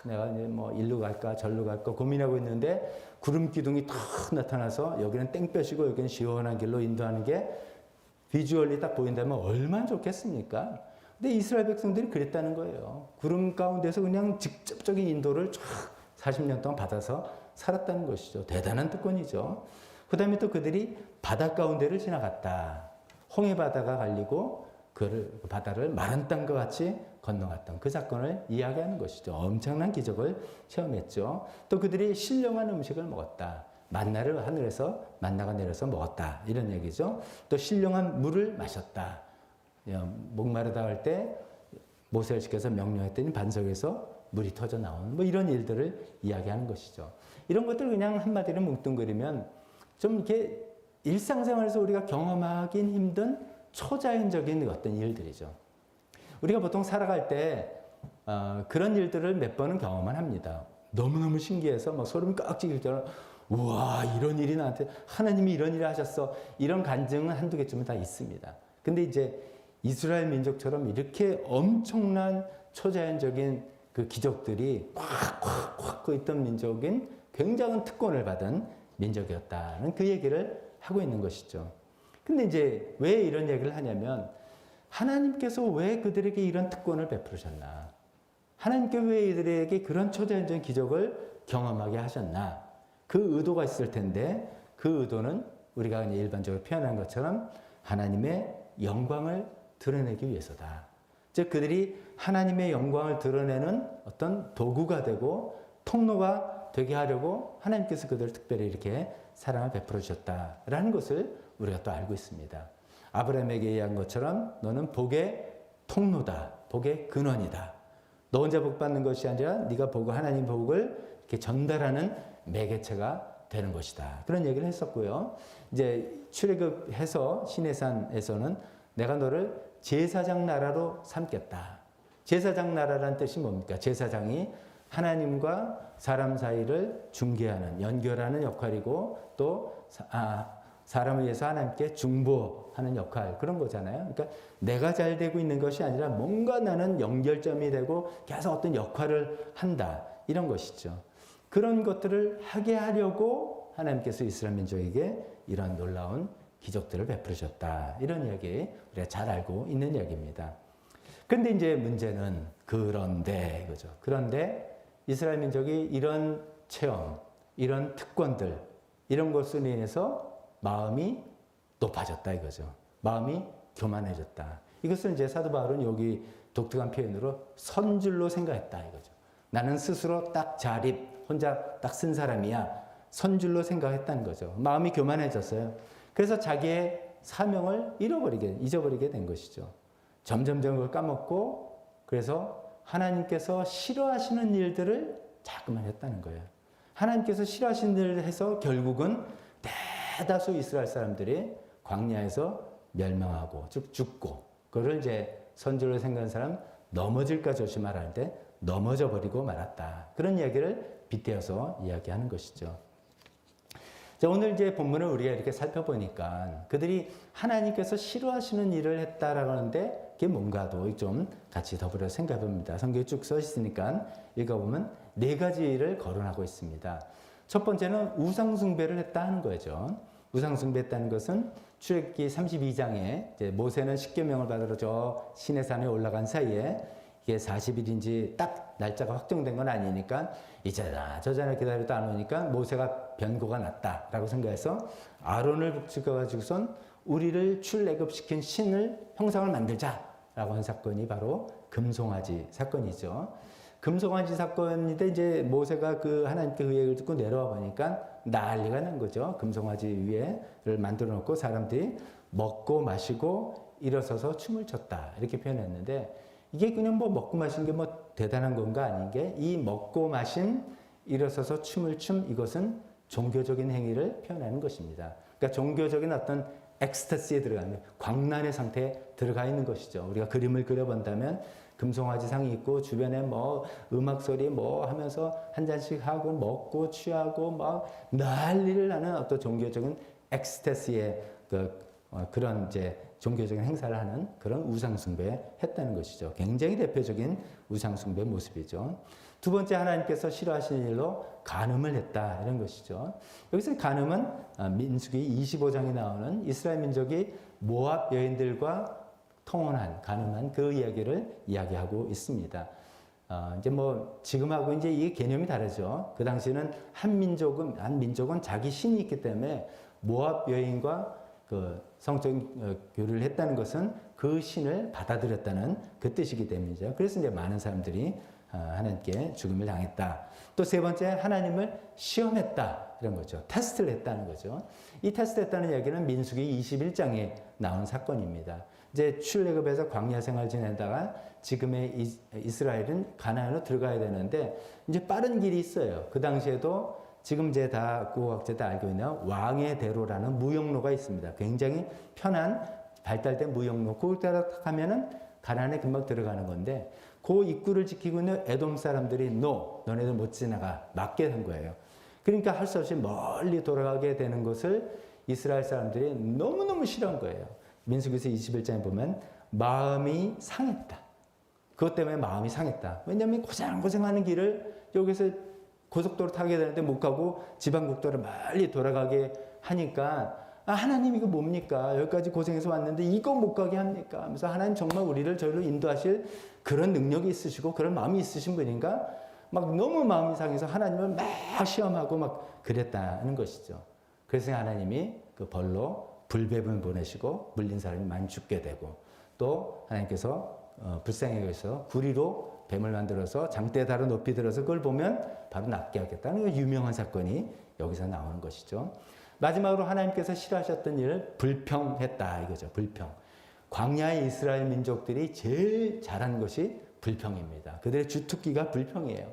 내가 이제 일로 갈까 절로 갈까 고민하고 있는데 구름기둥이 탁 나타나서 여기는 땡볕이고 여기는 시원한 길로 인도하는 게 비주얼이 딱 보인다면 얼마나 좋겠습니까? 근데 이스라엘 백성들이 그랬다는 거예요. 구름 가운데서 그냥 직접적인 인도를 쫙 40년 동안 받아서 살았다는 것이죠. 대단한 특권이죠. 그 다음에 또 그들이 바다 가운데를 지나갔다. 홍해바다가 갈리고 그 바다를 마른 땅과 같이 건너갔던 그 사건을 이야기하는 것이죠. 엄청난 기적을 체험했죠. 또 그들이 신령한 음식을 먹었다. 만나를 하늘에서 만나가 내려서 먹었다. 이런 얘기죠. 또 신령한 물을 마셨다. 목마르다 할 때 모세를 시켜서 명령했더니 반석에서 물이 터져 나온 이런 일들을 이야기하는 것이죠. 이런 것들 그냥 한마디로 뭉뚱그리면 좀 이렇게 일상생활에서 우리가 경험하긴 힘든 초자연적인 어떤 일들이죠. 우리가 보통 살아갈 때 그런 일들을 몇 번은 경험을 합니다. 너무너무 신기해서 소름이 꽉 찌길 정도로 우와 이런 일이 나한테 하나님이 이런 일을 하셨어 이런 간증은 한두 개쯤은 다 있습니다. 근데 이제 이스라엘 민족처럼 이렇게 엄청난 초자연적인 그 기적들이 꽉 있던 민족인 굉장한 특권을 받은 민족이었다는 그 얘기를 하고 있는 것이죠. 근데 이제 왜 이런 얘기를 하냐면 하나님께서 왜 그들에게 이런 특권을 베푸셨나? 하나님께 왜 이들에게 그런 초자연적인 기적을 경험하게 하셨나? 그 의도가 있을 텐데 그 의도는 우리가 일반적으로 표현한 것처럼 하나님의 영광을 드러내기 위해서다. 즉 그들이 하나님의 영광을 드러내는 어떤 도구가 되고 통로가 되게 하려고 하나님께서 그들을 특별히 이렇게 사랑을 베풀어 주셨다라는 것을 우리가 또 알고 있습니다. 아브라함에게 얘기한 것처럼 너는 복의 통로다. 복의 근원이다. 너 혼자 복 받는 것이 아니라 네가 보고 하나님 복을 이렇게 전달하는 매개체가 되는 것이다. 그런 얘기를 했었고요. 이제 출애굽해서 시내산에서는 내가 너를 제사장 나라로 삼겠다. 제사장 나라라는 뜻이 뭡니까? 제사장이 하나님과 사람 사이를 중개하는, 연결하는 역할이고 또 사람을 위해서 하나님께 중보하는 역할 그런 거잖아요. 그러니까 내가 잘 되고 있는 것이 아니라 뭔가 나는 연결점이 되고 계속 어떤 역할을 한다. 이런 것이죠. 그런 것들을 하게 하려고 하나님께서 이스라엘 민족에게 이런 놀라운 기적들을 베푸셨다. 이런 이야기 우리가 잘 알고 있는 이야기입니다. 그런데 이제 문제는 그런데 이거죠. 그런데 이스라엘 민족이 이런 체험, 이런 특권들, 이런 것으로 인해서 마음이 높아졌다 이거죠. 마음이 교만해졌다. 이것을 이제 사도 바울은 여기 독특한 표현으로 선줄로 생각했다 이거죠. 나는 스스로 딱 자립, 혼자 딱 쓴 사람이야. 선줄로 생각했다는 거죠. 마음이 교만해졌어요. 그래서 자기의 사명을 잊어버리게 된 것이죠. 점점 그걸 까먹고 그래서 하나님께서 싫어하시는 일들을 자꾸만 했다는 거예요. 하나님께서 싫어하시는 일을 해서 결국은 대다수 이스라엘 사람들이 광야에서 멸망하고 즉 죽고 그걸 이제 선줄로 생각하는 사람 넘어질까 조심하라는데 넘어져 버리고 말았다. 그런 이야기를 빗대어서 이야기하는 것이죠. 자, 오늘 이제 본문을 우리가 이렇게 살펴보니까 그들이 하나님께서 싫어하시는 일을 했다라고 하는데 그게 뭔가도 좀 같이 더불어 생각해 봅니다. 성경에 쭉 써 있으니까 읽어보면 네 가지를 거론하고 있습니다. 첫 번째는 우상숭배를 했다 하는 거죠. 우상숭배했다는 것은 출애굽기 32장에 이제 모세는 십계명을 받으러 저 시내산에 올라간 사이에 이게 40일인지 딱 날짜가 확정된 건 아니니까 이제나 저자나 기다려도 안 오니까 모세가 변고가 났다라고 생각해서 아론을 북직해가지고선 우리를 출애굽시킨 신을 형상을 만들자라고 한 사건이 바로 금송아지 사건이죠. 금송아지 사건인데 이제 모세가 그 하나님께 그 얘기를 듣고 내려와 보니까 난리가 난 거죠. 금송아지 위에를 만들어 놓고 사람들이 먹고 마시고 일어서서 춤을 췄다 이렇게 표현했는데 이게 그냥 뭐 먹고 마신 게 뭐 대단한 건가 아닌 게 이 먹고 마신 일어서서 춤을 춤 이것은 종교적인 행위를 표현하는 것입니다. 그러니까 종교적인 어떤 엑스타시에 들어가는 광란의 상태에 들어가 있는 것이죠. 우리가 그림을 그려본다면 금송아지 상이 있고 주변에 뭐 음악 소리 뭐 하면서 한 잔씩 하고 먹고 취하고 막 난리를 하는 어떤 종교적인 엑스타시의 그런 이제 종교적인 행사를 하는 그런 우상숭배 했다는 것이죠. 굉장히 대표적인 우상숭배 모습이죠. 두 번째 하나님께서 싫어하시는 일로 간음을 했다 이런 것이죠. 여기서 간음은 민수기 25장에 나오는 이스라엘 민족이 모압 여인들과 통혼한 간음한 그 이야기를 이야기하고 있습니다. 이제 뭐 지금하고 이제 이 개념이 다르죠. 그 당시에는 한 민족은 자기 신이 있기 때문에 모압 여인과 그 성적인 교류를 했다는 것은 그 신을 받아들였다는 그 뜻이기 때문이죠. 그래서 이제 많은 사람들이 하나님께 죽음을 당했다. 또 세 번째 하나님을 시험했다 이런 거죠. 테스트를 했다는 거죠. 이 테스트했다는 이야기는 민수기 21장에 나온 사건입니다. 이제 출애굽에서 광야 생활 지내다가 지금의 이스라엘은 가나안으로 들어가야 되는데 이제 빠른 길이 있어요. 그 당시에도 지금 이제 다 국어학자 다 알고 있는 왕의 대로라는 무역로가 있습니다. 굉장히 편한 발달된 무역로. 그걸 따라 가면은 가나안에 금방 들어가는 건데 그 입구를 지키고 있는 에돔 사람들이 너네들 못 지나가 막게 한 거예요. 그러니까 할 수 없이 멀리 돌아가게 되는 것을 이스라엘 사람들이 너무너무 싫어한 거예요. 민수기서 21장에 보면 마음이 상했다. 그것 때문에 마음이 상했다. 왜냐하면 고생하는 길을 여기서 고속도로 타게 되는데 못 가고 지방국도로 멀리 돌아가게 하니까 하나님 이거 뭡니까? 여기까지 고생해서 왔는데 이거 못 가게 합니까? 하면서 하나님 정말 우리를 저리로 인도하실 그런 능력이 있으시고 그런 마음이 있으신 분인가? 막 너무 마음이 상해서 하나님을 막 시험하고 막 그랬다는 것이죠. 그래서 하나님이 그 벌로 불뱀을 보내시고 물린 사람이 많이 죽게 되고 또 하나님께서 불쌍히 여기서 구리로 뱀을 만들어서 장대 달아 높이 들어서 그걸 보면 바로 낫게 하겠다는 유명한 사건이 여기서 나오는 것이죠. 마지막으로 하나님께서 싫어하셨던 일을 불평했다 이거죠. 불평. 광야의 이스라엘 민족들이 제일 잘한 것이 불평입니다. 그들의 주특기가 불평이에요.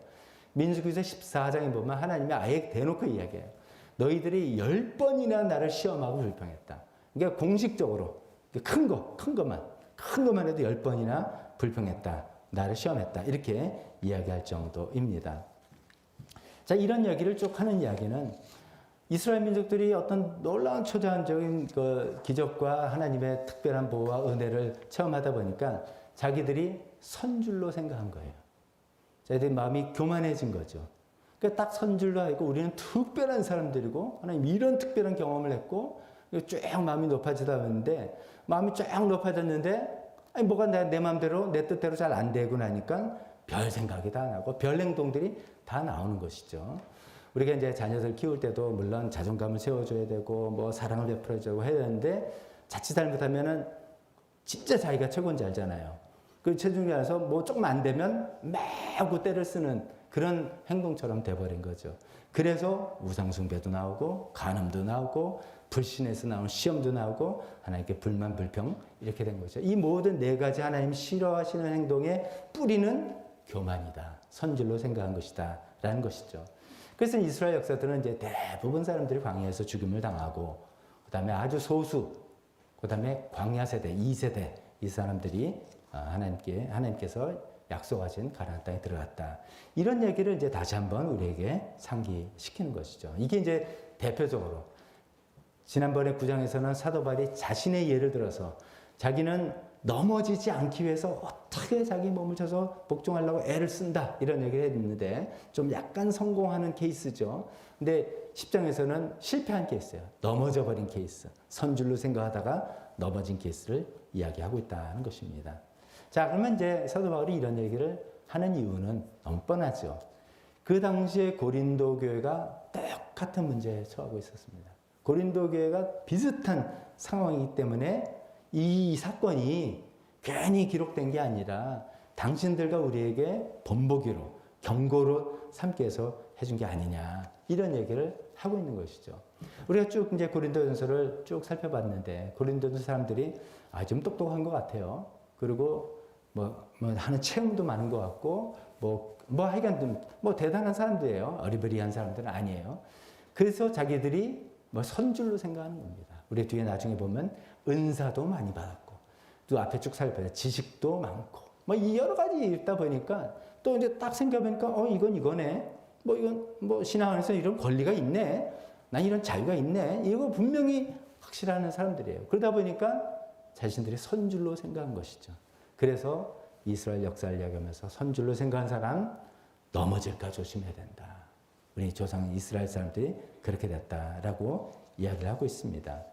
민수기서 14장에 보면 하나님이 아예 대놓고 이야기해요. 너희들이 10번이나 나를 시험하고 불평했다. 그러니까 공식적으로 큰 것만 해도 10번이나 불평했다. 나를 시험했다. 이렇게 이야기할 정도입니다. 자, 이런 이야기를 쭉 하는 이야기는 이스라엘 민족들이 어떤 놀라운 초자연적인 그 기적과 하나님의 특별한 보호와 은혜를 체험하다 보니까 자기들이 선줄로 생각한 거예요. 자기들의 마음이 교만해진 거죠. 그러니까 딱 선줄로 하고 우리는 특별한 사람들이고 하나님 이런 특별한 경험을 했고 쭉 마음이 높아지다 보는데 마음이 쭉 높아졌는데 아니 뭐가 내 마음대로 내 뜻대로 잘 안 되고 나니까 별 생각이 다 나고 별 행동들이 다 나오는 것이죠. 우리가 이제 자녀들 키울 때도 물론 자존감을 세워줘야 되고 뭐 사랑을 베풀어주고 해야 되는데 자칫 잘못하면은 진짜 자기가 최고인 줄 알잖아요. 그 체중이 알아서 뭐 조금 안 되면 매우 때를 쓰는 그런 행동처럼 돼버린 거죠. 그래서 우상숭배도 나오고 간음도 나오고 불신에서 나온 시험도 나오고 하나님께 불만 불평 이렇게 된 거죠. 이 모든 네 가지 하나님 싫어하시는 행동의 뿌리는 교만이다. 선질로 생각한 것이다. 라는 것이죠. 그래서 이스라엘 역사들은 이제 대부분 사람들이 광야에서 죽임을 당하고 그 다음에 아주 소수 그 다음에 광야 세대 2세대 이 사람들이 하나님께서 약속하신 가나안 땅에 들어갔다. 이런 얘기를 이제 다시 한번 우리에게 상기시키는 것이죠. 이게 이제 대표적으로 지난번에 9장에서는 사도 바울이 자신의 예를 들어서 자기는 넘어지지 않기 위해서 어떻게 자기 몸을 쳐서 복종하려고 애를 쓴다 이런 얘기를 했는데 좀 약간 성공하는 케이스죠. 근데 10장에서는 실패한 케이스예요. 넘어져 버린 케이스. 선줄로 생각하다가 넘어진 케이스를 이야기하고 있다는 것입니다. 자, 그러면 이제 사도 바울이 이런 얘기를 하는 이유는 너무 뻔하죠. 그 당시에 고린도 교회가 똑같은 문제에 처하고 있었습니다. 고린도 교회가 비슷한 상황이기 때문에 이 사건이 괜히 기록된 게 아니라 당신들과 우리에게 본보기로 경고로 삼게 해서 해준 게 아니냐 이런 얘기를 하고 있는 것이죠. 우리가 쭉 이제 고린도전서를 쭉 살펴봤는데 고린도전 사람들이 좀 똑똑한 것 같아요. 그리고 뭐 하는 체험도 많은 것 같고 하여간 좀 대단한 사람들이에요. 어리버리한 사람들은 아니에요. 그래서 자기들이 선줄로 생각하는 겁니다. 우리 뒤에 나중에 보면 은사도 많이 받았고 또 앞에 쭉 살펴봐요. 지식도 많고 이 여러 가지 읽다 보니까 또 이제 딱 생각해보니까 이건 이거네. 이건 신앙 안에서 이런 권리가 있네. 난 이런 자유가 있네. 이거 분명히 확실한 사람들이에요. 그러다 보니까 자신들이 선줄로 생각한 것이죠. 그래서 이스라엘 역사를 이야기하면서 선줄로 생각한 사람 넘어질까 조심해야 된다. 우리 조상 이스라엘 사람들이 그렇게 됐다라고 이야기를 하고 있습니다.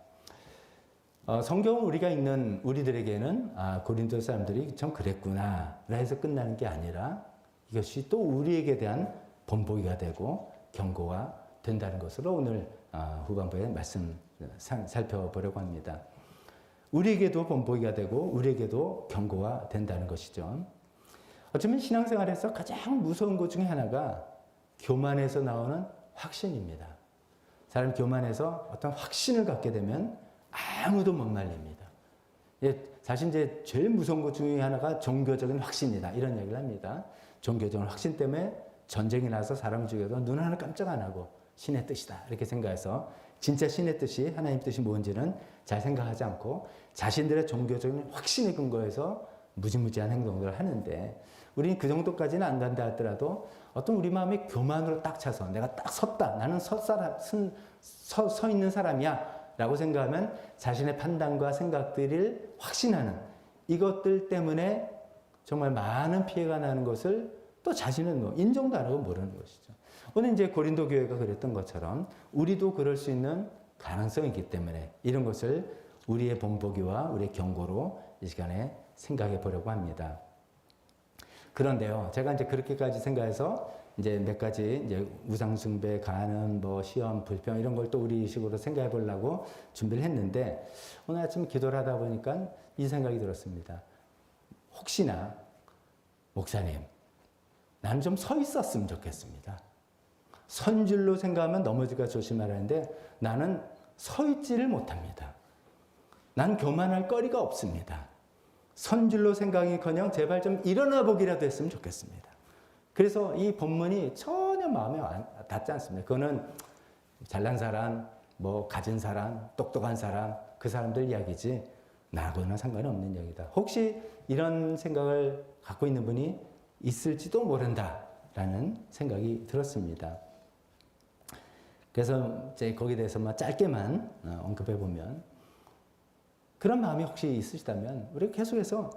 성경을 우리가 읽는 우리들에게는 고린도 사람들이 참 그랬구나 해서 끝나는 게 아니라 이것이 또 우리에게 대한 본보기가 되고 경고가 된다는 것으로 오늘 후반부에 말씀 살펴보려고 합니다. 우리에게도 본보기가 되고 우리에게도 경고가 된다는 것이죠. 어쩌면 신앙생활에서 가장 무서운 것 중에 하나가 교만에서 나오는 확신입니다. 사람 교만해서 어떤 확신을 갖게 되면 아무도 못 말립니다. 사실 이제 제일 무서운 것 중에 하나가 종교적인 확신이다. 이런 얘기를 합니다. 종교적인 확신 때문에 전쟁이 나서 사람을 죽여도 눈 하나 깜짝 안 하고 신의 뜻이다. 이렇게 생각해서 진짜 신의 뜻이 하나님 뜻이 뭔지는 잘 생각하지 않고 자신들의 종교적인 확신에 근거해서 무지무지한 행동들을 하는데 우리는 그 정도까지는 안 간다 하더라도 어떤 우리 마음의 교만으로 딱 차서 내가 딱 섰다. 나는 서 있는 사람이야. 라고 생각하면 자신의 판단과 생각들을 확신하는 이것들 때문에 정말 많은 피해가 나는 것을 또 자신은 인정도 안 하고 모르는 것이죠. 오늘 이제 고린도 교회가 그랬던 것처럼 우리도 그럴 수 있는 가능성이 있기 때문에 이런 것을 우리의 본보기와 우리의 경고로 이 시간에 생각해 보려고 합니다. 그런데요, 제가 이제 그렇게까지 생각해서 이제 몇 가지 이제 우상숭배, 간음, 시험, 불평 이런 걸 또 우리식으로 생각해 보려고 준비를 했는데 오늘 아침 기도를 하다 보니까 이 생각이 들었습니다. 혹시나 목사님, 나는 좀 서 있었으면 좋겠습니다. 선줄로 생각하면 넘어질까 조심하라는데 나는 서 있지를 못합니다. 난 교만할 거리가 없습니다. 선줄로 생각이커녕 제발 좀 일어나 보기라도 했으면 좋겠습니다. 그래서 이 본문이 전혀 마음에 닿지 않습니다. 그거는 잘난 사람, 가진 사람, 똑똑한 사람, 그 사람들 이야기지 나하고는 상관이 없는 이야기다. 혹시 이런 생각을 갖고 있는 분이 있을지도 모른다라는 생각이 들었습니다. 그래서 이제 거기에 대해서만 짧게만 언급해 보면 그런 마음이 혹시 있으시다면 우리가 계속해서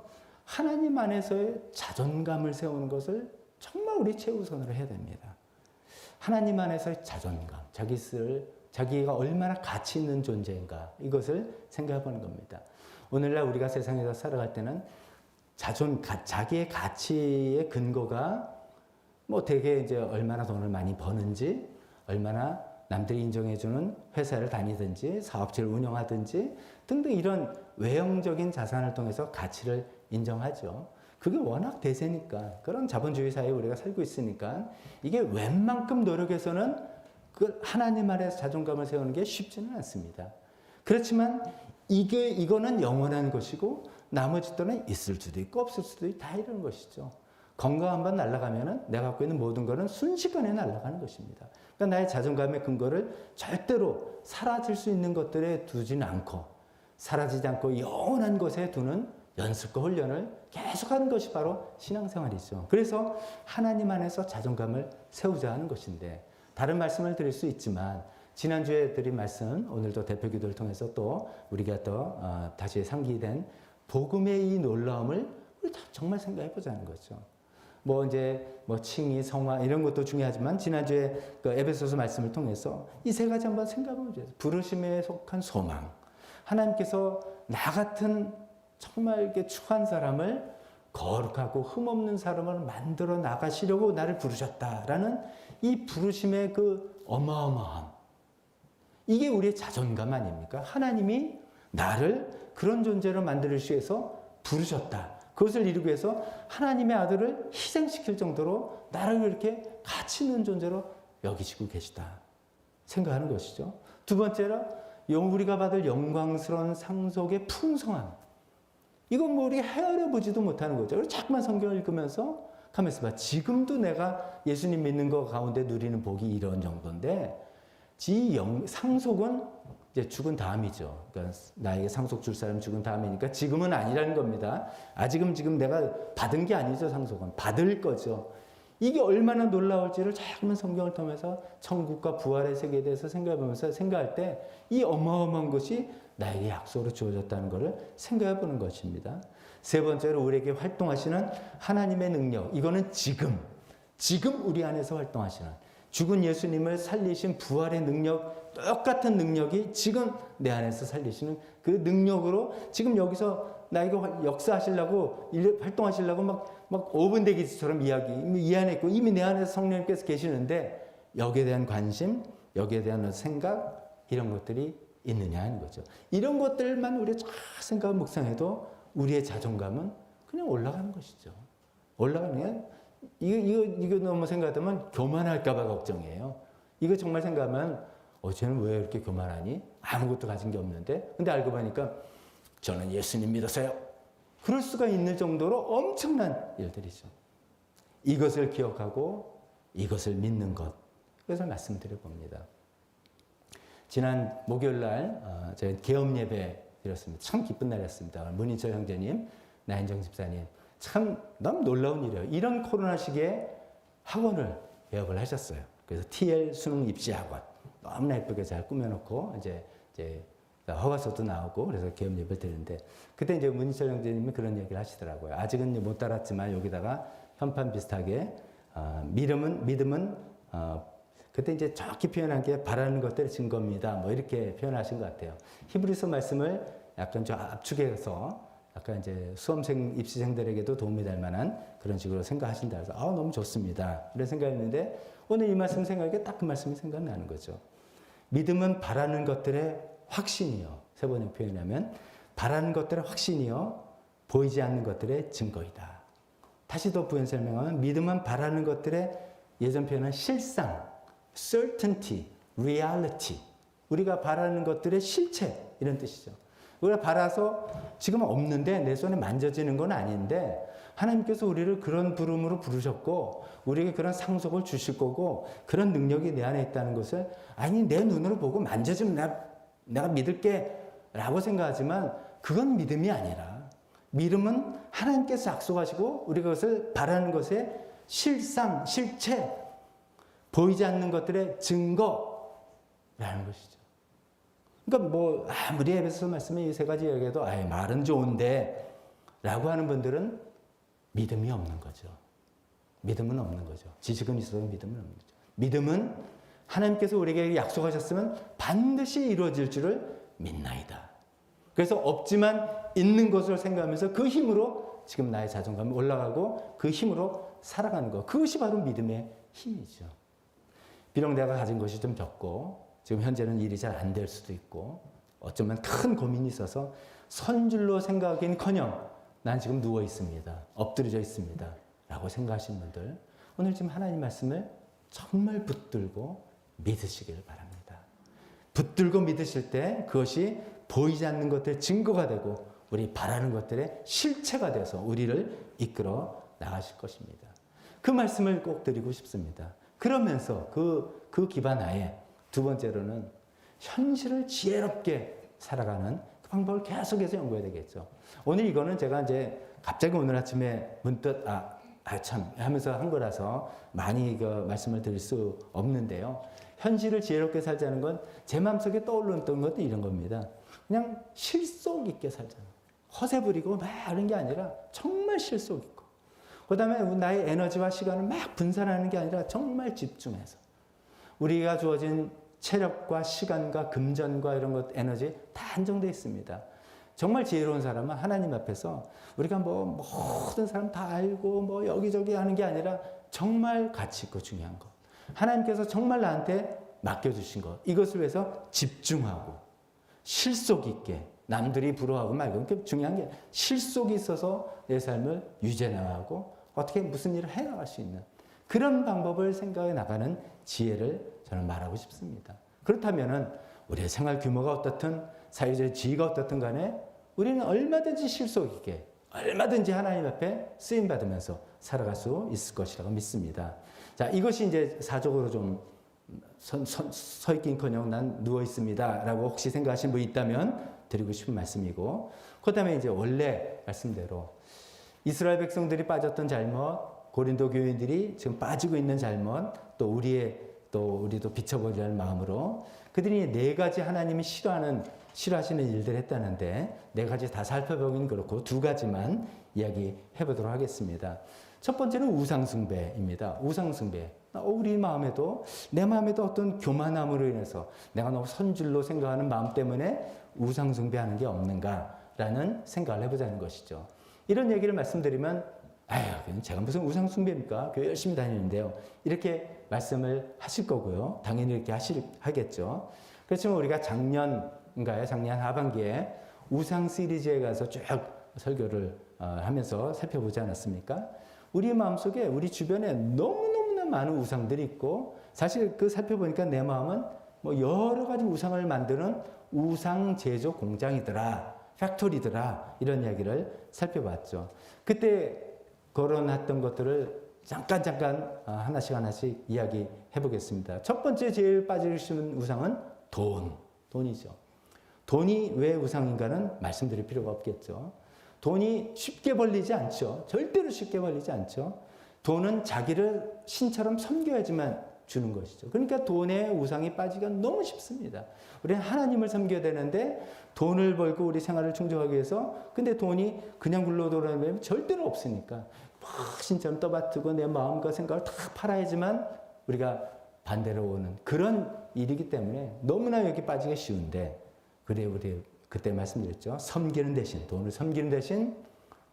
하나님 안에서의 자존감을 세우는 것을 정말 우리 최우선으로 해야 됩니다. 하나님 안에서의 자존감, 자기가 얼마나 가치 있는 존재인가 이것을 생각해 보는 겁니다. 오늘날 우리가 세상에서 살아갈 때는 자기의 가치의 근거가 되게 이제 얼마나 돈을 많이 버는지, 얼마나 남들이 인정해주는 회사를 다니든지, 사업체를 운영하든지 등등 이런 외형적인 자산을 통해서 가치를 인정하죠. 그게 워낙 대세니까 그런 자본주의 사회에 우리가 살고 있으니까 이게 웬만큼 노력해서는 그 하나님 아래에서 자존감을 세우는 게 쉽지는 않습니다. 그렇지만 이거는 영원한 것이고 나머지 또는 있을 수도 있고 없을 수도 있고 다 이런 것이죠. 건강 한번 날아가면은 내가 갖고 있는 모든 거는 순식간에 날아가는 것입니다. 그러니까 나의 자존감의 근거를 절대로 사라질 수 있는 것들에 두지는 않고 사라지지 않고 영원한 것에 두는 연습과 훈련을 계속하는 것이 바로 신앙생활이죠. 그래서 하나님 안에서 자존감을 세우자 하는 것인데 다른 말씀을 드릴 수 있지만 지난주에 드린 말씀 오늘도 대표기도를 통해서 또 우리가 또 다시 상기된 복음의 이 놀라움을 우리 정말 생각해 보자는 거죠. 뭐 이제 뭐 칭의, 성화 이런 것도 중요하지만 지난주에 그 에베소서 말씀을 통해서 이 세 가지 한번 생각해 보죠. 부르심에 속한 소망. 하나님께서 나 같은 정말 이렇게 추한 사람을 거룩하고 흠없는 사람을 만들어 나가시려고 나를 부르셨다라는 이 부르심의 그 어마어마함. 이게 우리의 자존감 아닙니까? 하나님이 나를 그런 존재로 만들기 위해서 부르셨다. 그것을 이루기 위해서 하나님의 아들을 희생시킬 정도로 나를 이렇게 가치 있는 존재로 여기시고 계시다. 생각하는 것이죠. 두 번째로 우리가 받을 영광스러운 상속의 풍성함. 이건 뭐 우리가 헤아려 보지도 못하는 거죠. 그래서 자꾸만 성경을 읽으면서 가만있어 봐. 지금도 내가 예수님 믿는 거 가운데 누리는 복이 이런 정도인데 상속은 이제 죽은 다음이죠. 그러니까 나에게 상속 줄 사람 죽은 다음이니까 지금은 아니라는 겁니다. 지금 내가 받은 게 아니죠. 상속은 받을 거죠. 이게 얼마나 놀라울지를 자꾸만 성경을 통해서 천국과 부활의 세계에 대해서 생각해보면서 생각할 때 이 어마어마한 것이 나에게 약속으로 주어졌다는 것을 생각해 보는 것입니다. 세 번째로 우리에게 활동하시는 하나님의 능력. 이거는 지금 우리 안에서 활동하시는 죽은 예수님을 살리신 부활의 능력, 똑같은 능력이 지금 내 안에서 살리시는 그 능력으로 지금 여기서 나에게 역사하시려고 활동하시려고 막 5분 대기처럼 이 안에 있고 이미 내 안에서 성령님께서 계시는데 여기에 대한 관심, 여기에 대한 생각 이런 것들이 있느냐 하는 거죠. 이런 것들만 우리가 쫙 생각하고 묵상해도 우리의 자존감은 그냥 올라가는 것이죠. 올라가는 이거 너무 생각하면 교만할까 봐 걱정이에요. 이거 정말 생각하면 쟤는 왜 이렇게 교만하니? 아무것도 가진 게 없는데. 근데 알고 보니까 저는 예수님 믿었어요. 그럴 수가 있는 정도로 엄청난 일들이죠. 이것을 기억하고 이것을 믿는 것. 그래서 말씀드려 봅니다. 지난 목요일 날 저희 개업 예배 드렸습니다. 참 기쁜 날이었습니다. 문인철 형제님, 나인정 집사님. 참 너무 놀라운 일이에요. 이런 코로나 시기에 학원을 개업을 하셨어요. 그래서 TL 수능 입시 학원. 너무나 예쁘게 잘 꾸며놓고 이제 허가서도 나오고 그래서 개업 예배를 드리는데 그때 이제 문인철 형제님이 그런 얘기를 하시더라고요. 아직은 못 따랐지만 여기다가 현판 비슷하게 믿음은 그때 이제 정확히 표현한 게 바라는 것들의 증거입니다. 뭐 이렇게 표현하신 것 같아요. 히브리서 말씀을 약간 좀 압축해서 약간 이제 수험생 입시생들에게도 도움이 될 만한 그런 식으로 생각하신다 해서 너무 좋습니다. 이런 생각했는데 오늘 이 말씀 생각하니까 딱 그 말씀이 생각나는 거죠. 믿음은 바라는 것들의 확신이요. 세 번째 표현하면 바라는 것들의 확신이요. 보이지 않는 것들의 증거이다. 다시 더 부연 설명하면 믿음은 바라는 것들의 예전 표현은 실상, certainty, reality. 우리가 바라는 것들의 실체 이런 뜻이죠. 우리가 바라서 지금 없는데 내 손에 만져지는 건 아닌데 하나님께서 우리를 그런 부름으로 부르셨고 우리에게 그런 상속을 주실 거고 그런 능력이 내 안에 있다는 것을 내 눈으로 보고 만져주면 내가 믿을게 라고 생각하지만 그건 믿음이 아니라 믿음은 하나님께서 약속하시고 우리가 그것을 바라는 것의 실상, 실체, 보이지 않는 것들의 증거라는 것이죠. 그러니까 뭐 아무리 에베소서 말씀에 이 세 가지 얘기해도 말은 좋은데 라고 하는 분들은 믿음이 없는 거죠. 믿음은 없는 거죠. 지식은 있어도 믿음은 없는 거죠. 믿음은 하나님께서 우리에게 약속하셨으면 반드시 이루어질 줄을 믿나이다. 그래서 없지만 있는 것을 생각하면서 그 힘으로 지금 나의 자존감이 올라가고 그 힘으로 살아가는 것. 그것이 바로 믿음의 힘이죠. 비록 내가 가진 것이 좀 적고 지금 현재는 일이 잘 안 될 수도 있고 어쩌면 큰 고민이 있어서 선줄로 생각하기는커녕 난 지금 누워 있습니다. 엎드려져 있습니다. 라고 생각하시는 분들 오늘 지금 하나님 말씀을 정말 붙들고 믿으시기를 바랍니다. 붙들고 믿으실 때 그것이 보이지 않는 것들의 증거가 되고 우리 바라는 것들의 실체가 돼서 우리를 이끌어 나가실 것입니다. 그 말씀을 꼭 드리고 싶습니다. 그러면서 그 기반 하에 두 번째로는 현실을 지혜롭게 살아가는 방법을 계속해서 연구해야 되겠죠. 오늘 이거는 제가 이제 갑자기 오늘 아침에 문득 참 하면서 한 거라서 많이 그 말씀을 드릴 수 없는데요. 현실을 지혜롭게 살자는 건 제 마음속에 떠올랐던 것도 이런 겁니다. 그냥 실속 있게 살자는 거예요. 허세 부리고 막 이런 게 아니라 정말 실속 있고, 그 다음에 나의 에너지와 시간을 막 분산하는 게 아니라 정말 집중해서 우리가 주어진 체력과 시간과 금전과 이런 것, 에너지 다 한정되어 있습니다. 정말 지혜로운 사람은 하나님 앞에서 우리가 뭐 모든 사람 다 알고 뭐 여기저기 하는 게 아니라 정말 가치 있고 중요한 것, 하나님께서 정말 나한테 맡겨주신 것, 이것을 위해서 집중하고 실속 있게, 남들이 부러워하고 말고, 그게 중요한 게 실속이 있어서 내 삶을 유지해 나가고 어떻게 무슨 일을 해 나갈 수 있는 그런 방법을 생각해 나가는 지혜를 저는 말하고 싶습니다. 그렇다면은 우리의 생활 규모가 어떻든 사회적 지위가 어떻든 간에 우리는 얼마든지 실속 있게, 얼마든지 하나님 앞에 쓰임 받으면서 살아갈 수 있을 것이라고 믿습니다. 자, 이것이 이제 사적으로 좀 서 있긴커녕 난 누워 있습니다라고 혹시 생각하시는 분이 있다면 드리고 싶은 말씀이고, 그다음에 이제 원래 말씀대로 이스라엘 백성들이 빠졌던 잘못, 고린도 교인들이 지금 빠지고 있는 잘못, 또 우리도 비춰보려는 마음으로 그들이 네 가지 하나님이 싫어하시는 일들을 했다는데, 네 가지 다 살펴보긴 그렇고 두 가지만 이야기해 보도록 하겠습니다. 첫 번째는 우상숭배입니다. 우상숭배. 우리 마음에도, 내 마음에도 어떤 교만함으로 인해서 내가 너무 선줄로 생각하는 마음 때문에 우상숭배하는 게 없는가라는 생각을 해보자는 것이죠. 이런 얘기를 말씀드리면 제가 무슨 우상숭배입니까? 교회 열심히 다니는데요. 이렇게 말씀을 하실 거고요. 당연히 이렇게 하겠죠. 그렇지만 우리가 작년 하반기에 우상 시리즈에 가서 쭉 설교를 하면서 살펴보지 않았습니까? 우리 마음속에, 우리 주변에 너무너무나 많은 우상들이 있고, 사실 그 살펴보니까 내 마음은 뭐 여러 가지 우상을 만드는 우상 제조 공장이더라, 팩토리더라, 이런 이야기를 살펴봤죠. 그때 거론했던 것들을 잠깐 하나씩 이야기해 보겠습니다. 첫 번째 제일 빠지시는 우상은 돈이죠. 돈이 왜 우상인가는 말씀드릴 필요가 없겠죠. 돈이 쉽게 벌리지 않죠. 절대로 쉽게 벌리지 않죠. 돈은 자기를 신처럼 섬겨야지만 주는 것이죠. 그러니까 돈에 우상이 빠지기가 너무 쉽습니다. 우리는 하나님을 섬겨야 되는데 돈을 벌고 우리 생활을 충족하기 위해서, 근데 돈이 그냥 굴러돌아다니면 절대로 없으니까 막 신처럼 떠받들고 내 마음과 생각을 다 팔아야지만 우리가 반대로 오는 그런 일이기 때문에 너무나 여기 빠지기 쉬운데, 그래 우리 그때 말씀드렸죠. 돈을 섬기는 대신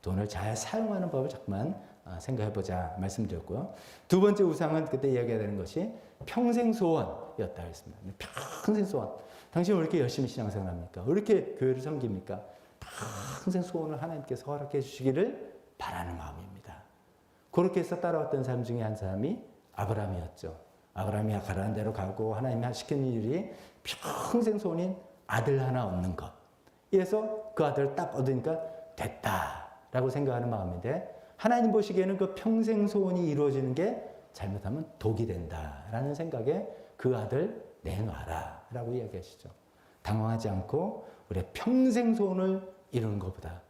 돈을 잘 사용하는 법을 자꾸만 생각해보자 말씀드렸고요. 두 번째 우상은 그때 이야기해야 되는 것이 평생 소원이었다 했습니다. 평생 소원. 당신 왜 이렇게 열심히 신앙생활 합니까? 왜 이렇게 교회를 섬깁니까? 평생 소원을 하나님께서 허락해 주시기를 바라는 마음입니다. 그렇게 해서 따라왔던 사람 중에 한 사람이 아브라함이었죠. 아브라함이 가라는 대로 가고 하나님이 시키는 일이 평생 소원인 아들 하나 얻는 것. 이래서 그 아들을 딱 얻으니까 됐다라고 생각하는 마음인데, 하나님 보시기에는 그 평생 소원이 이루어지는 게 잘못하면 독이 된다라는 생각에 그 아들 내놔라 라고 이야기하시죠. 당황하지 않고 우리의 평생 소원을 이루는 것보다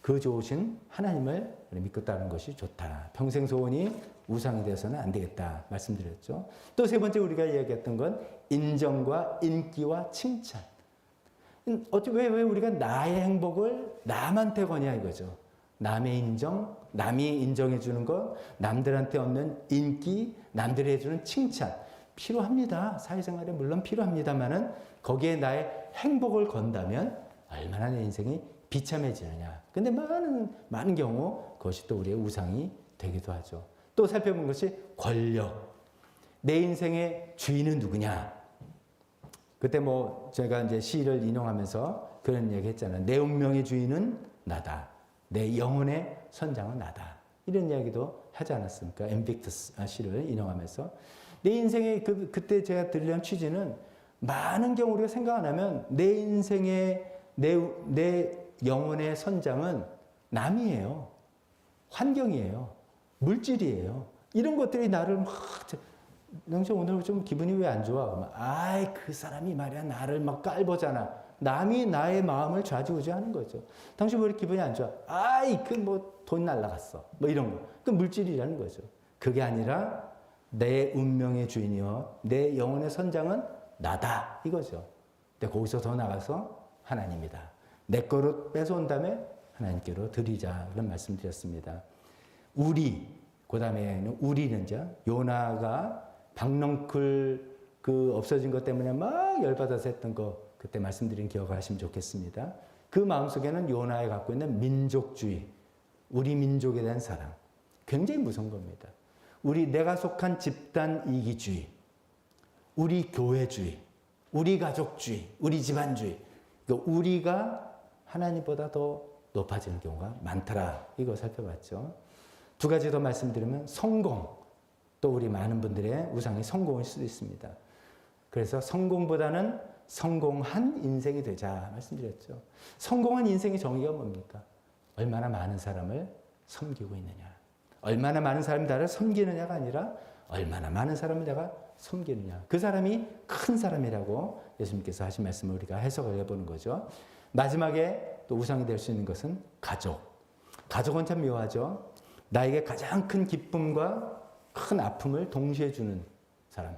그 좋으신 하나님을 믿고 따르는 것이 좋다. 평생 소원이 우상이 되어서는 안 되겠다 말씀드렸죠. 또 세 번째 우리가 이야기했던 건 인정과 인기와 칭찬. 왜 우리가 나의 행복을 남한테 거냐 이거죠. 남의 인정, 남이 인정해 주는 것, 남들한테 얻는 인기, 남들이 해주는 칭찬 필요합니다. 사회생활에 물론 필요합니다만은 거기에 나의 행복을 건다면 얼마나 내 인생이 비참해지느냐. 근데 많은 경우 그것이 또 우리의 우상이 되기도 하죠. 또 살펴본 것이 권력. 내 인생의 주인은 누구냐? 그때 제가 이제 시를 인용하면서 그런 얘기 했잖아요. 내 운명의 주인은 나다. 내 영혼의 선장은 나다. 이런 이야기도 하지 않았습니까? 엠빅터스 시를 인용하면서. 내 인생의 그때 제가 들려는 취지는 많은 경우 우리가 생각 안 하면 내 인생의 내 영혼의 선장은 남이에요. 환경이에요. 물질이에요. 이런 것들이 나를 영정 오늘 좀 기분이 왜 안 좋아? 그 사람이 말이야 나를 막 깔보잖아. 남이 나의 마음을 좌지우지하는 거죠. 당신 왜 이렇게 기분이 안 좋아? 아이, 그 뭐 돈 날라갔어. 뭐 이런 거. 그 물질이라는 거죠. 그게 아니라 내 운명의 주인이요. 내 영혼의 선장은 나다. 이거죠. 근데 거기서 더 나가서 하나님이다. 내 거로 뺏어온 다음에 하나님께로 드리자. 그런 말씀 드렸습니다. 우리, 그 다음에는 우리는 이제 요나가 박넝쿨 그 없어진 것 때문에 막 열받아서 했던 거 그때 말씀드린 기억을 하시면 좋겠습니다. 그 마음속에는 요나에 갖고 있는 민족주의, 우리 민족에 대한 사랑, 굉장히 무서운 겁니다. 내가 속한 집단 이기주의, 우리 교회주의, 우리 가족주의, 우리 집안주의, 그러니까 우리가 하나님보다 더 높아지는 경우가 많더라. 이거 살펴봤죠. 두 가지 더 말씀드리면 성공, 또 우리 많은 분들의 우상이 성공일 수도 있습니다. 그래서 성공보다는 성공한 인생이 되자 말씀드렸죠. 성공한 인생의 정의가 뭡니까? 얼마나 많은 사람을 섬기고 있느냐. 얼마나 많은 사람이 나를 섬기느냐가 아니라 얼마나 많은 사람을 내가 섬기느냐. 그 사람이 큰 사람이라고 예수님께서 하신 말씀을 우리가 해석을 해보는 거죠. 마지막에 또 우상이 될 수 있는 것은 가족. 가족은 참 묘하죠. 나에게 가장 큰 기쁨과 큰 아픔을 동시에 주는 사람.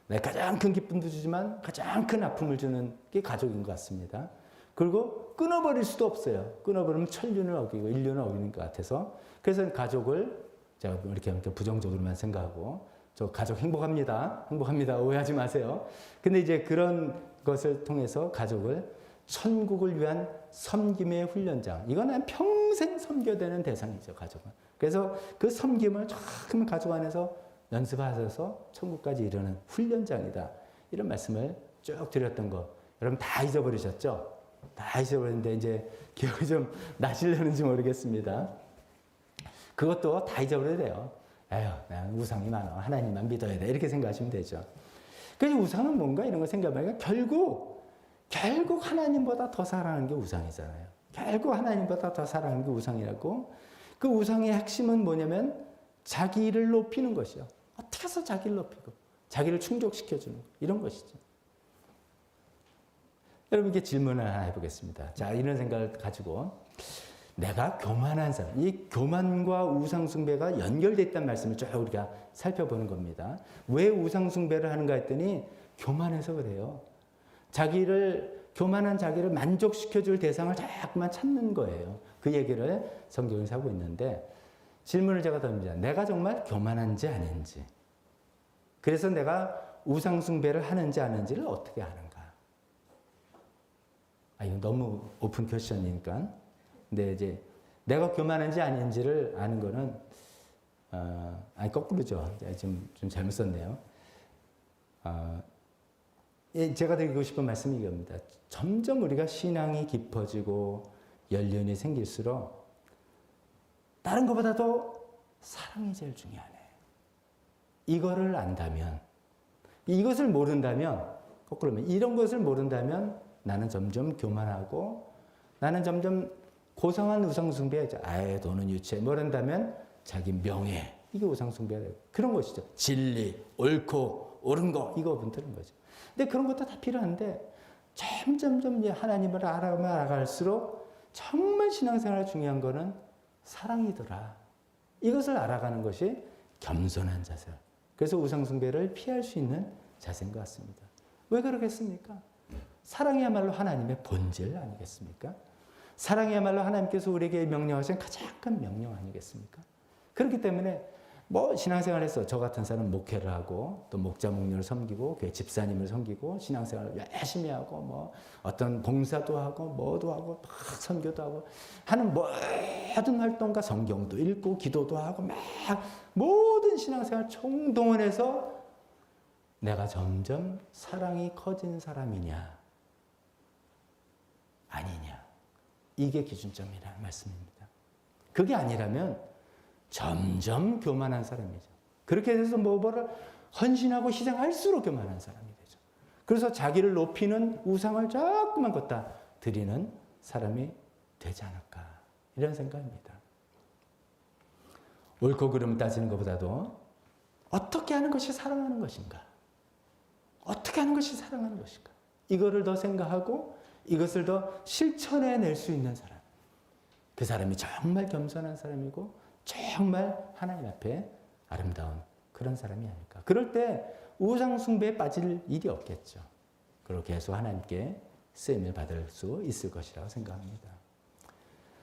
내가 가장 큰 기쁨도 주지만 가장 큰 아픔을 주는 게 가족인 것 같습니다. 그리고 끊어버릴 수도 없어요. 끊어버리면 천륜을 어기고 인륜을 어기는 것 같아서. 그래서 가족을 제가 이렇게 부정적으로만 생각하고 저 가족 행복합니다. 행복합니다. 오해하지 마세요. 근데 이제 그런 것을 통해서 가족을 천국을 위한 섬김의 훈련장. 이거는 평생 섬겨야 되는 대상이죠. 가족은. 그래서 그 섬김을 조금 가족 안에서 연습하셔서 천국까지 이르는 훈련장이다. 이런 말씀을 쭉 드렸던 거. 여러분 다 잊어버리셨죠? 다 잊어버렸는데 이제 기억이 좀 나시려는지 모르겠습니다. 그것도 다 잊어버려야 돼요. 에휴, 난 우상이 많아. 하나님만 믿어야 돼. 이렇게 생각하시면 되죠. 그래서 우상은 뭔가 이런 거 생각해보니까 결국 하나님보다 더 사랑하는 게 우상이잖아요. 결국 하나님보다 더 사랑하는 게 우상이라고. 그 우상의 핵심은 뭐냐면 자기를 높이는 것이요. 어떻게 해서 자기를 높이고 자기를 충족시켜주는 것. 이런 것이죠. 여러분께 질문을 하나 해보겠습니다. 자, 이런 생각을 가지고 내가 교만한 사람, 이 교만과 우상숭배가 연결되어 있다는 말씀을 쭉 우리가 살펴보는 겁니다. 왜 우상숭배를 하는가 했더니 교만해서 그래요. 교만한 자기를 만족시켜줄 대상을 자꾸만 찾는 거예요. 그 얘기를 성경에서 하고 있는데 질문을 제가 던집니다. 내가 정말 교만한지 아닌지. 그래서 내가 우상숭배를 하는지 아닌지를 어떻게 아는가. 이거 너무 오픈 퀘스천이니까. 근데 이제 내가 교만한지 아닌지를 아는 거는 거꾸로죠. 좀 잘못 썼네요. 제가 드리고 싶은 말씀이 이겁니다. 점점 우리가 신앙이 깊어지고 연륜이 생길수록 다른 것보다도 사랑이 제일 중요하네. 이거를 안다면, 이것을 모른다면, 거꾸로 하면 이런 것을 모른다면 나는 점점 교만하고 나는 점점 고상한 우상숭배하죠. 아예 돈은 유치해. 모른다면 자기 명예. 이게 우상숭배가 되고 그런 것이죠. 진리, 옳고 옳은 거 이거 분들은 거죠. 근데 그런 것도 다 필요한데 점점 하나님을 알아갈수록 정말 신앙생활 중요한 거는 사랑이더라. 이것을 알아가는 것이 겸손한 자세. 그래서 우상숭배를 피할 수 있는 자세인 것 같습니다. 왜 그러겠습니까? 사랑이야말로 하나님의 본질 아니겠습니까? 사랑이야말로 하나님께서 우리에게 명령하신 가장 큰 명령 아니겠습니까? 그렇기 때문에 신앙생활에서 저 같은 사람은 목회를 하고 또 목자 목녀를 섬기고 교회 집사님을 섬기고 신앙생활을 열심히 하고 어떤 봉사도 하고 뭐도 하고 막 선교도 하고 하는 모든 활동과 성경도 읽고 기도도 하고 막 모든 신앙생활 총동원해서 내가 점점 사랑이 커진 사람이냐 아니냐 이게 기준점이라는 말씀입니다. 그게 아니라면 점점 교만한 사람이죠. 그렇게 해서 뭐를 헌신하고 희생할수록 교만한 사람이 되죠. 그래서 자기를 높이는 우상을 자꾸만 갖다 드리는 사람이 되지 않을까 이런 생각입니다. 옳고 그름 따지는 것보다도 어떻게 하는 것이 사랑하는 것인가? 어떻게 하는 것이 사랑하는 것인가? 이거를 더 생각하고 이것을 더 실천해낼 수 있는 사람. 그 사람이 정말 겸손한 사람이고 정말 하나님 앞에 아름다운 그런 사람이 아닐까. 그럴 때 우상 숭배에 빠질 일이 없겠죠. 그리고 계속 하나님께 쓰임을 받을 수 있을 것이라고 생각합니다.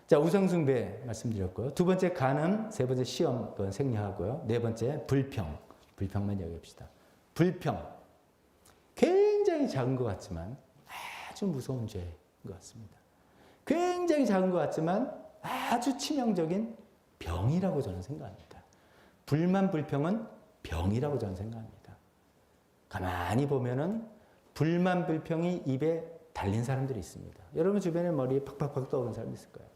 자, 우상 숭배 말씀드렸고요. 두 번째 간음, 세 번째 시험 그건 생략하고요. 네 번째 불평. 불평만 얘기합시다. 불평. 굉장히 작은 것 같지만 아주 무서운 죄인 것 같습니다. 굉장히 작은 것 같지만 아주 치명적인 병이라고 저는 생각합니다. 불만 불평은 병이라고 저는 생각합니다. 가만히 보면은 불만 불평이 입에 달린 사람들이 있습니다. 여러분 주변에 머리에 팍팍팍 떠오르는 사람이 있을 거예요.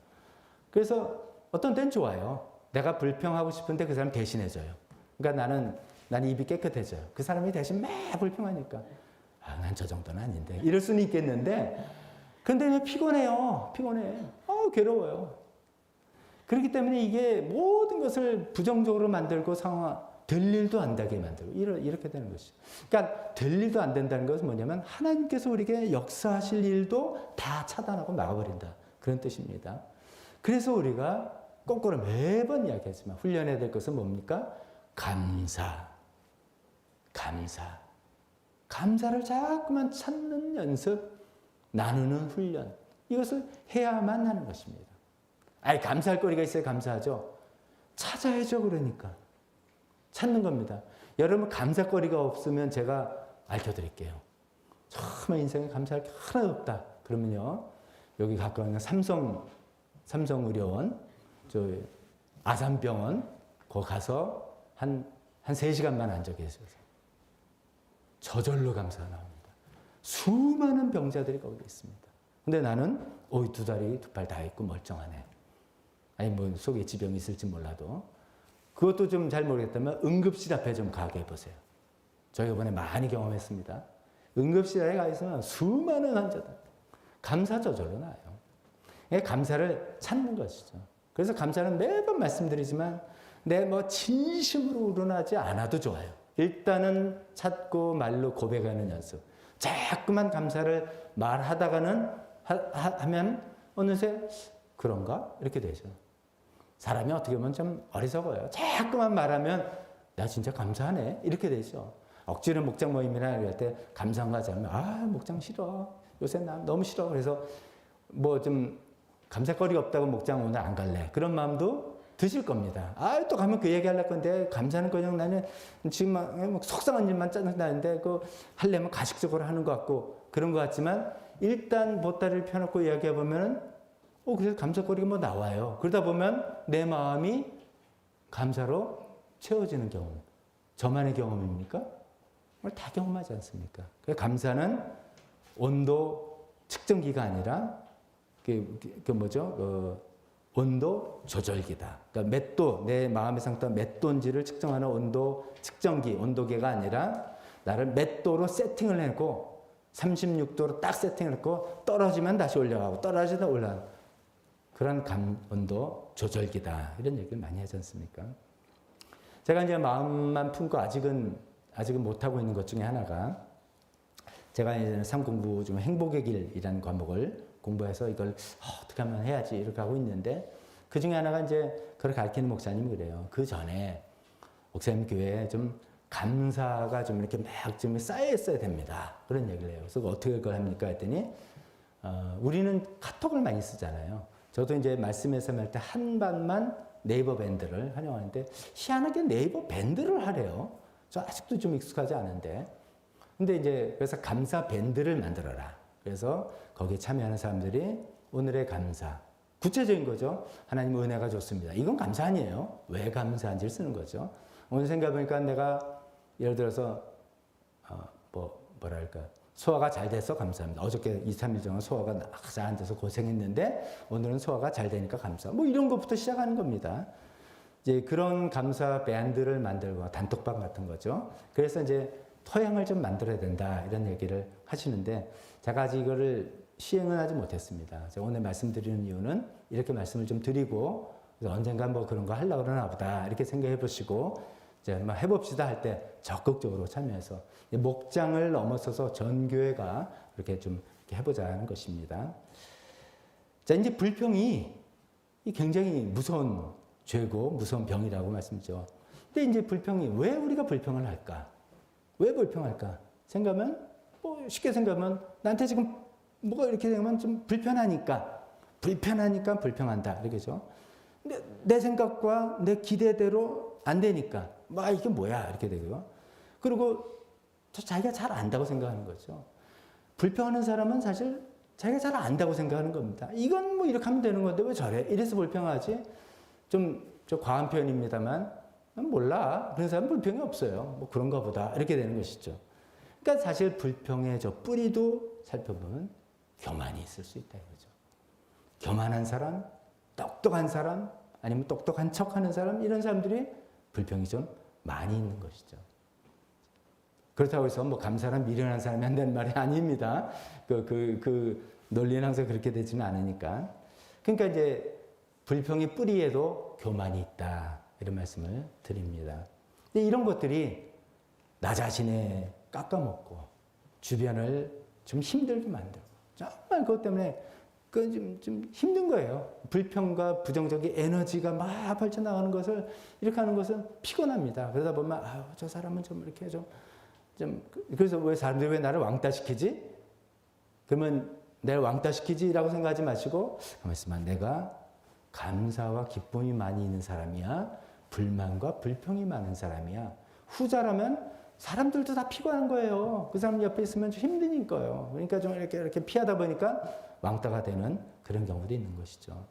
그래서 어떤 때는 좋아요. 내가 불평하고 싶은데 그 사람 대신해줘요. 그러니까 나는 입이 깨끗해져요. 그 사람이 대신 막 불평하니까 난 저 정도는 아닌데 이럴 수는 있겠는데 근데 왜 피곤해요. 피곤해. 괴로워요. 그렇기 때문에 이게 모든 것을 부정적으로 만들고 될 일도 안 되게 만들고 이렇게 되는 것이죠. 그러니까 될 일도 안 된다는 것은 뭐냐면 하나님께서 우리에게 역사하실 일도 다 차단하고 막아버린다. 그런 뜻입니다. 그래서 우리가 거꾸로 매번 이야기하지만 훈련해야 될 것은 뭡니까? 감사를 자꾸만 찾는 연습, 나누는 훈련. 이것을 해야만 하는 것입니다. 감사할 거리가 있어야 감사하죠. 찾아야죠, 그러니까. 찾는 겁니다. 여러분 감사거리가 없으면 제가 알려드릴게요. 정말 인생에 감사할 게 하나도 없다. 그러면요. 여기 가까운 삼성의료원, 아산병원 거기 가서 한 3시간만 앉아 계셔서 저절로 감사가 나옵니다. 수많은 병자들이 거기 있습니다. 근데 나는 2다리 2팔 다 있고 멀쩡하네. 뭐 속에 지병이 있을지 몰라도 그것도 좀 잘 모르겠다면 응급실 앞에 좀 가게 해보세요. 저희가 이번에 많이 경험했습니다. 응급실에 가 있으면 수많은 환자들 감사 저절로 나요. 감사를 찾는 것이죠. 그래서 감사는 매번 말씀드리지만 진심으로 우러나지 않아도 좋아요. 일단은 찾고 말로 고백하는 연습. 자꾸만 감사를 말하다가는 하면 어느새 그런가? 이렇게 되죠. 사람이 어떻게 보면 좀 어리석어요. 자꾸만 말하면 나 진짜 감사하네. 이렇게 되죠. 억지로 목장 모임이나 이럴 때 감사한 거 하자면 목장 싫어. 요새 나 너무 싫어. 그래서 뭐 좀 감사거리가 없다고 목장 오늘 안 갈래. 그런 마음도 드실 겁니다. 또 가면 그 얘기 하려고 건데 감사는 그냥 나는 지금 막 속상한 일만 짜증나는데 하려면 가식적으로 하는 것 같고 그런 것 같지만 일단 보따리를 펴놓고 이야기해 보면은 그래서 감사거리가 나와요. 그러다 보면 내 마음이 감사로 채워지는 경험. 저만의 경험입니까? 다 경험하지 않습니까? 감사는 온도 측정기가 아니라 온도 조절기다. 그러니까 몇 도, 내 마음의 상태가 몇 도인지를 측정하는 온도 측정기, 온도계가 아니라 나를 몇 도로 세팅을 해놓고 36도로 딱 세팅을 해놓고 떨어지면 다시 올라가고 떨어지다 올라가고 그런 온도 조절기다. 이런 얘기를 많이 하지 않습니까? 제가 이제 마음만 품고 아직은 못하고 있는 것 중에 하나가 제가 이제 삶 공부 중 행복의 길이라는 과목을 공부해서 이걸 어떻게 하면 해야지 이렇게 하고 있는데 그 중에 하나가 이제 그걸 가르치는 목사님이 그래요. 그 전에 목사님 교회에 좀 감사가 좀 이렇게 막 좀 쌓여 있어야 됩니다. 그런 얘기를 해요. 그래서 어떻게 그걸 합니까? 했더니 우리는 카톡을 많이 쓰잖아요. 저도 이제 말씀에서 할 때 한반만 네이버 밴드를 활용하는데 희한하게 네이버 밴드를 하래요. 저 아직도 좀 익숙하지 않은데. 근데 이제 그래서 감사 밴드를 만들어라. 그래서 거기에 참여하는 사람들이 오늘의 감사. 구체적인 거죠. 하나님 은혜가 좋습니다. 이건 감사 아니에요. 왜 감사한지를 쓰는 거죠. 오늘 생각해보니까 내가 예를 들어서 뭐랄까 소화가 잘 돼서 감사합니다. 어저께 2, 3일 전에 소화가 잘 안 돼서 고생했는데 오늘은 소화가 잘 되니까 감사. 뭐 이런 것부터 시작하는 겁니다. 이제 그런 감사 밴드를 만들고 단톡방 같은 거죠. 그래서 이제 토양을 좀 만들어야 된다 이런 얘기를 하시는데 제가 아직 이거를 시행은 하지 못했습니다. 제가 오늘 말씀드리는 이유는 이렇게 말씀을 좀 드리고 언젠가 뭐 그런 거 하려고 그러나 보다 이렇게 생각해 보시고 이제 한번 해봅시다 할 때 적극적으로 참여해서 목장을 넘어서서 전 교회가 이렇게 좀 이렇게 해보자 하는 것입니다. 자, 이제 불평이 굉장히 무서운 죄고 무서운 병이라고 말씀드죠. 근데 이제 불평이 왜 우리가 불평을 할까? 왜 불평할까? 생각하면 뭐 쉽게 생각하면 나한테 지금 뭐가 이렇게 되면 좀 불편하니까 불평한다 이렇게죠. 근데 내 생각과 내 기대대로 안 되니까 막 이게 뭐야 이렇게 되고요. 그리고 자기가 잘 안다고 생각하는 거죠. 불평하는 사람은 사실 자기가 잘 안다고 생각하는 겁니다. 이건 뭐 이렇게 하면 되는 건데 왜 저래? 이래서 불평하지? 좀 과한 표현입니다만 몰라. 그런 사람은 불평이 없어요. 뭐 그런가 보다. 이렇게 되는 것이죠. 그러니까 사실 불평의 저 뿌리도 살펴보면 교만이 있을 수 있다 이거죠. 교만한 사람, 똑똑한 사람, 아니면 똑똑한 척하는 사람 이런 사람들이 불평이 좀 많이 있는 것이죠. 그렇다고 해서 뭐 감사한 미련한 사람이 한다는 말이 아닙니다. 그 논리는 항상 그렇게 되지는 않으니까. 그러니까 이제 불평의 뿌리에도 교만이 있다 이런 말씀을 드립니다. 근데 이런 것들이 나 자신에 깎아먹고 주변을 좀 힘들게 만들고 정말 그것 때문에 좀 힘든 거예요. 불평과 부정적인 에너지가 막 펼쳐나가는 것을 이렇게 하는 것은 피곤합니다. 그러다 보면 저 사람은 좀 이렇게 그래서 왜 사람들이 왜 나를 왕따시키지? 그러면 내가 왕따시키지라고 생각하지 마시고 가만히 있으면 내가 감사와 기쁨이 많이 있는 사람이야? 불만과 불평이 많은 사람이야? 후자라면 사람들도 다 피곤한 거예요. 그 사람 옆에 있으면 좀 힘드니까요. 그러니까 좀 이렇게 피하다 보니까 왕따가 되는 그런 경우도 있는 것이죠.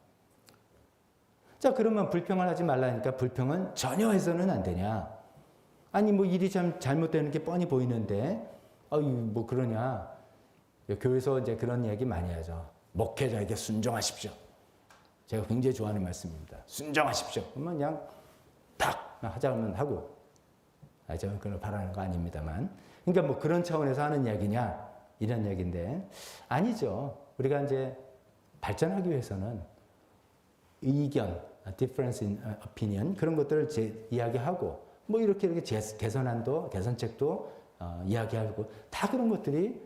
자, 그러면 불평을 하지 말라니까 불평은 전혀 해서는 안 되냐? 아니, 뭐 일이 참 잘못되는 게 뻔히 보이는데, 뭐 그러냐? 교회에서 이제 그런 얘기 많이 하죠. 목회자에게 순종하십시오. 제가 굉장히 좋아하는 말씀입니다. 순종하십시오. 그러면 그냥 탁 하자면 하고, 저는 그걸 바라는 거 아닙니다만. 그러니까 뭐 그런 차원에서 하는 이야기냐? 이런 얘기인데, 아니죠. 우리가 이제 발전하기 위해서는 의견, difference in opinion, 그런 것들을 이야기하고, 뭐 이렇게 개선안도, 개선책도 이야기하고, 다 그런 것들이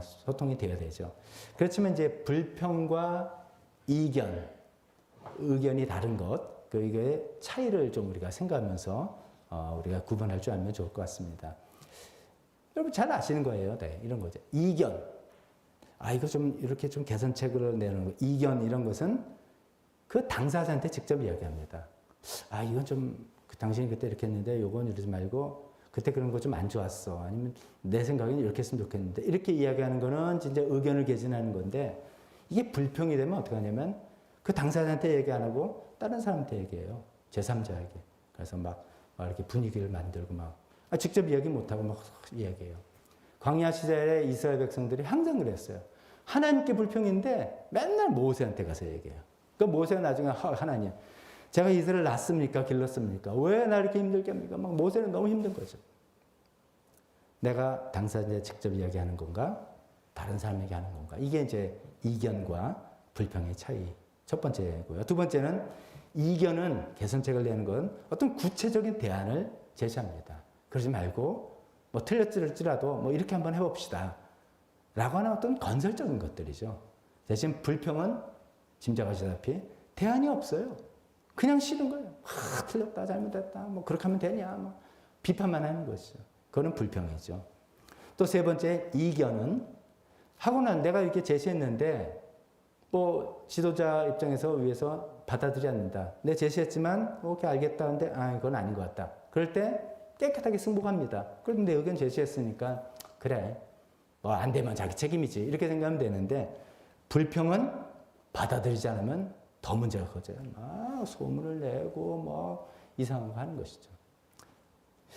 소통이 되어야 되죠. 그렇지만 이제 불평과 의견이 다른 것, 이거의 차이를 좀 우리가 생각하면서 우리가 구분할 줄 알면 좋을 것 같습니다. 여러분 잘 아시는 거예요. 네, 이런 거죠. 이견. 이거 좀 이렇게 좀 개선책을 내는 거. 이견 이런 것은 그 당사자한테 직접 이야기합니다. 이건 좀 당신이 그때 이렇게 했는데 요건 이러지 말고 그때 그런 거 좀 안 좋았어. 아니면 내 생각에는 이렇게 했으면 좋겠는데 이렇게 이야기하는 거는 진짜 의견을 개진하는 건데 이게 불평이 되면 어떻게 하냐면 그 당사자한테 얘기 안 하고 다른 사람한테 얘기해요. 제3자에게. 그래서 막 이렇게 분위기를 만들고 직접 이야기 못하고 막 이야기해요. 광야 시절에 이스라엘 백성들이 항상 그랬어요. 하나님께 불평인데 맨날 모세한테 가서 얘기해요. 그러니까 모세가 나중에 하나님, 제가 이스라엘 낳습니까? 길렀습니까? 왜 나 이렇게 힘들게 합니까? 모세는 너무 힘든 거죠. 내가 당사자에 직접 이야기하는 건가? 다른 사람에게 하는 건가? 이게 이제 이견과 불평의 차이. 첫 번째고요. 두 번째는 이견은 개선책을 내는 건 어떤 구체적인 대안을 제시합니다. 그러지 말고 뭐 틀렸을지라도 뭐 이렇게 한번 해봅시다. 라고 하는 어떤 건설적인 것들이죠. 대신 불평은 짐작하시다시피 대안이 없어요. 그냥 싫은 거예요. 틀렸다, 잘못했다, 뭐 그렇게 하면 되냐, 비판만 하는 것이죠. 그거는 불평이죠. 또 세 번째, 이견은 하고 난 내가 이렇게 제시했는데 뭐 지도자 입장에서 위에서 받아들이지 않는다. 내가 제시했지만 오케이 알겠다 근데 이건 아닌 것 같다. 그럴 때 깨끗하게 승복합니다. 그럼 내 의견 제시했으니까 그래 뭐 안 되면 자기 책임이지 이렇게 생각하면 되는데 불평은 받아들이지 않으면 더 문제가 커져요. 소문을 내고 뭐 이상한 거 하는 것이죠.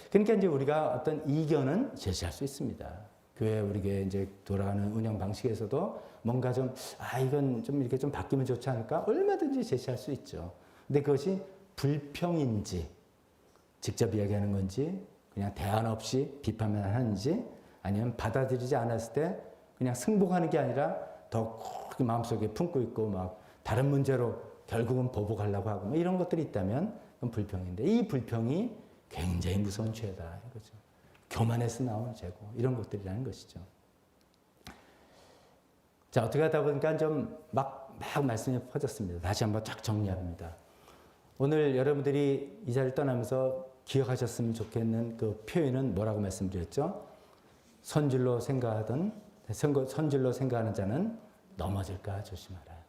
그러니까 이제 우리가 어떤 이견은 제시할 수 있습니다. 교회 우리 교회 이제 돌아가는 운영 방식에서도 뭔가 좀 이건 좀 이렇게 좀 바뀌면 좋지 않을까? 얼마든지 제시할 수 있죠. 근데 그것이 불평인지 직접 이야기하는 건지 그냥 대안 없이 비판만 하는지 아니면 받아들이지 않았을 때 그냥 승복하는 게 아니라 더 마음속에 품고 있고 막 다른 문제로 결국은 보복하려고 하고 뭐 이런 것들이 있다면 그건 불평인데 이 불평이 굉장히 무서운 죄다 이거죠. 교만에서 나오는 죄고 이런 것들이라는 것이죠. 자, 어떻게 하다 보니까 좀 막 말씀이 퍼졌습니다. 다시 한번 쫙 정리합니다. 오늘 여러분들이 이 자리를 떠나면서 기억하셨으면 좋겠는 그 표현은 뭐라고 말씀드렸죠? 선줄로 생각하는 자는 넘어질까 조심하라.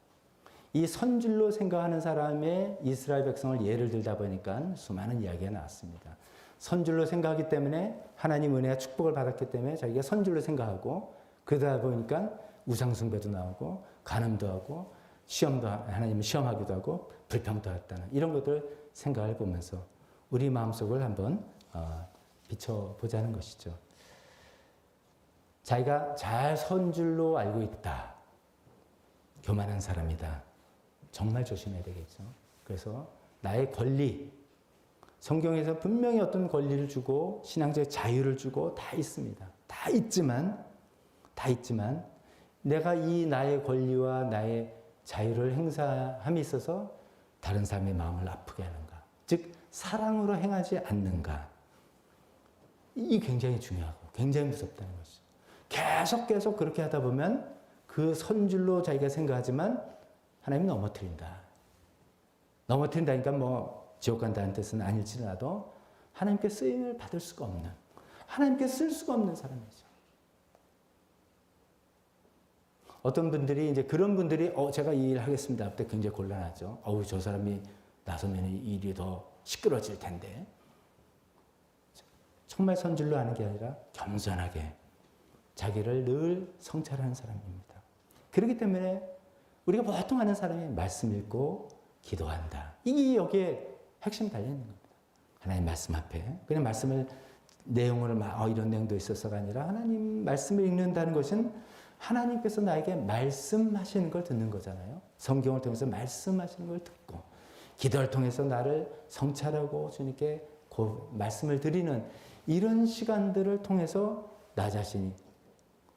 이 선줄로 생각하는 사람의 이스라엘 백성을 예를 들다 보니까 수많은 이야기가 나왔습니다. 선줄로 생각하기 때문에 하나님 은혜와 축복을 받았기 때문에 자기가 선줄로 생각하고 그러다 보니까 우상숭배도 나오고 간음도 하고 시험도 하나님을 시험하기도 하고 불평도 했다는 이런 것들 생각을 보면서 우리 마음속을 한번 비춰보자는 것이죠. 자기가 잘 선줄로 알고 있다. 교만한 사람이다. 정말 조심해야 되겠죠. 그래서 나의 권리, 성경에서 분명히 어떤 권리를 주고 신앙적 자유를 주고 다 있습니다. 다 있지만 내가 이 나의 권리와 나의 자유를 행사함에 있어서 다른 사람의 마음을 아프게 하는가. 즉 사랑으로 행하지 않는가. 이게 굉장히 중요하고 굉장히 무섭다는 것이죠. 계속 그렇게 하다 보면 그 선줄로 자기가 생각하지만 하나님이 넘어뜨린다니까 뭐 지옥 간다는 뜻은 아닐지라도 하나님께 쓰임을 받을 수가 없는, 하나님께 쓸 수가 없는 사람이죠. 어떤 분들이 이제 그런 분들이 제가 이 일 하겠습니다 할 때 굉장히 곤란하죠. 저 사람이 나서면 이 일이 더 시끄러질 텐데. 정말 선줄로 하는 게 아니라 겸손하게 자기를 늘 성찰하는 사람입니다. 그렇기 때문에 우리가 보통 하는 사람이 말씀 읽고 기도한다. 이게 여기에 핵심 달려있는 겁니다. 하나님 말씀 앞에 그냥 말씀을 내용을 이런 내용도 있어서가 아니라 하나님 말씀을 읽는다는 것은 하나님께서 나에게 말씀하시는 걸 듣는 거잖아요. 성경을 통해서 말씀하시는 걸 듣고 기도를 통해서 나를 성찰하고 주님께 말씀을 드리는 이런 시간들을 통해서 나 자신이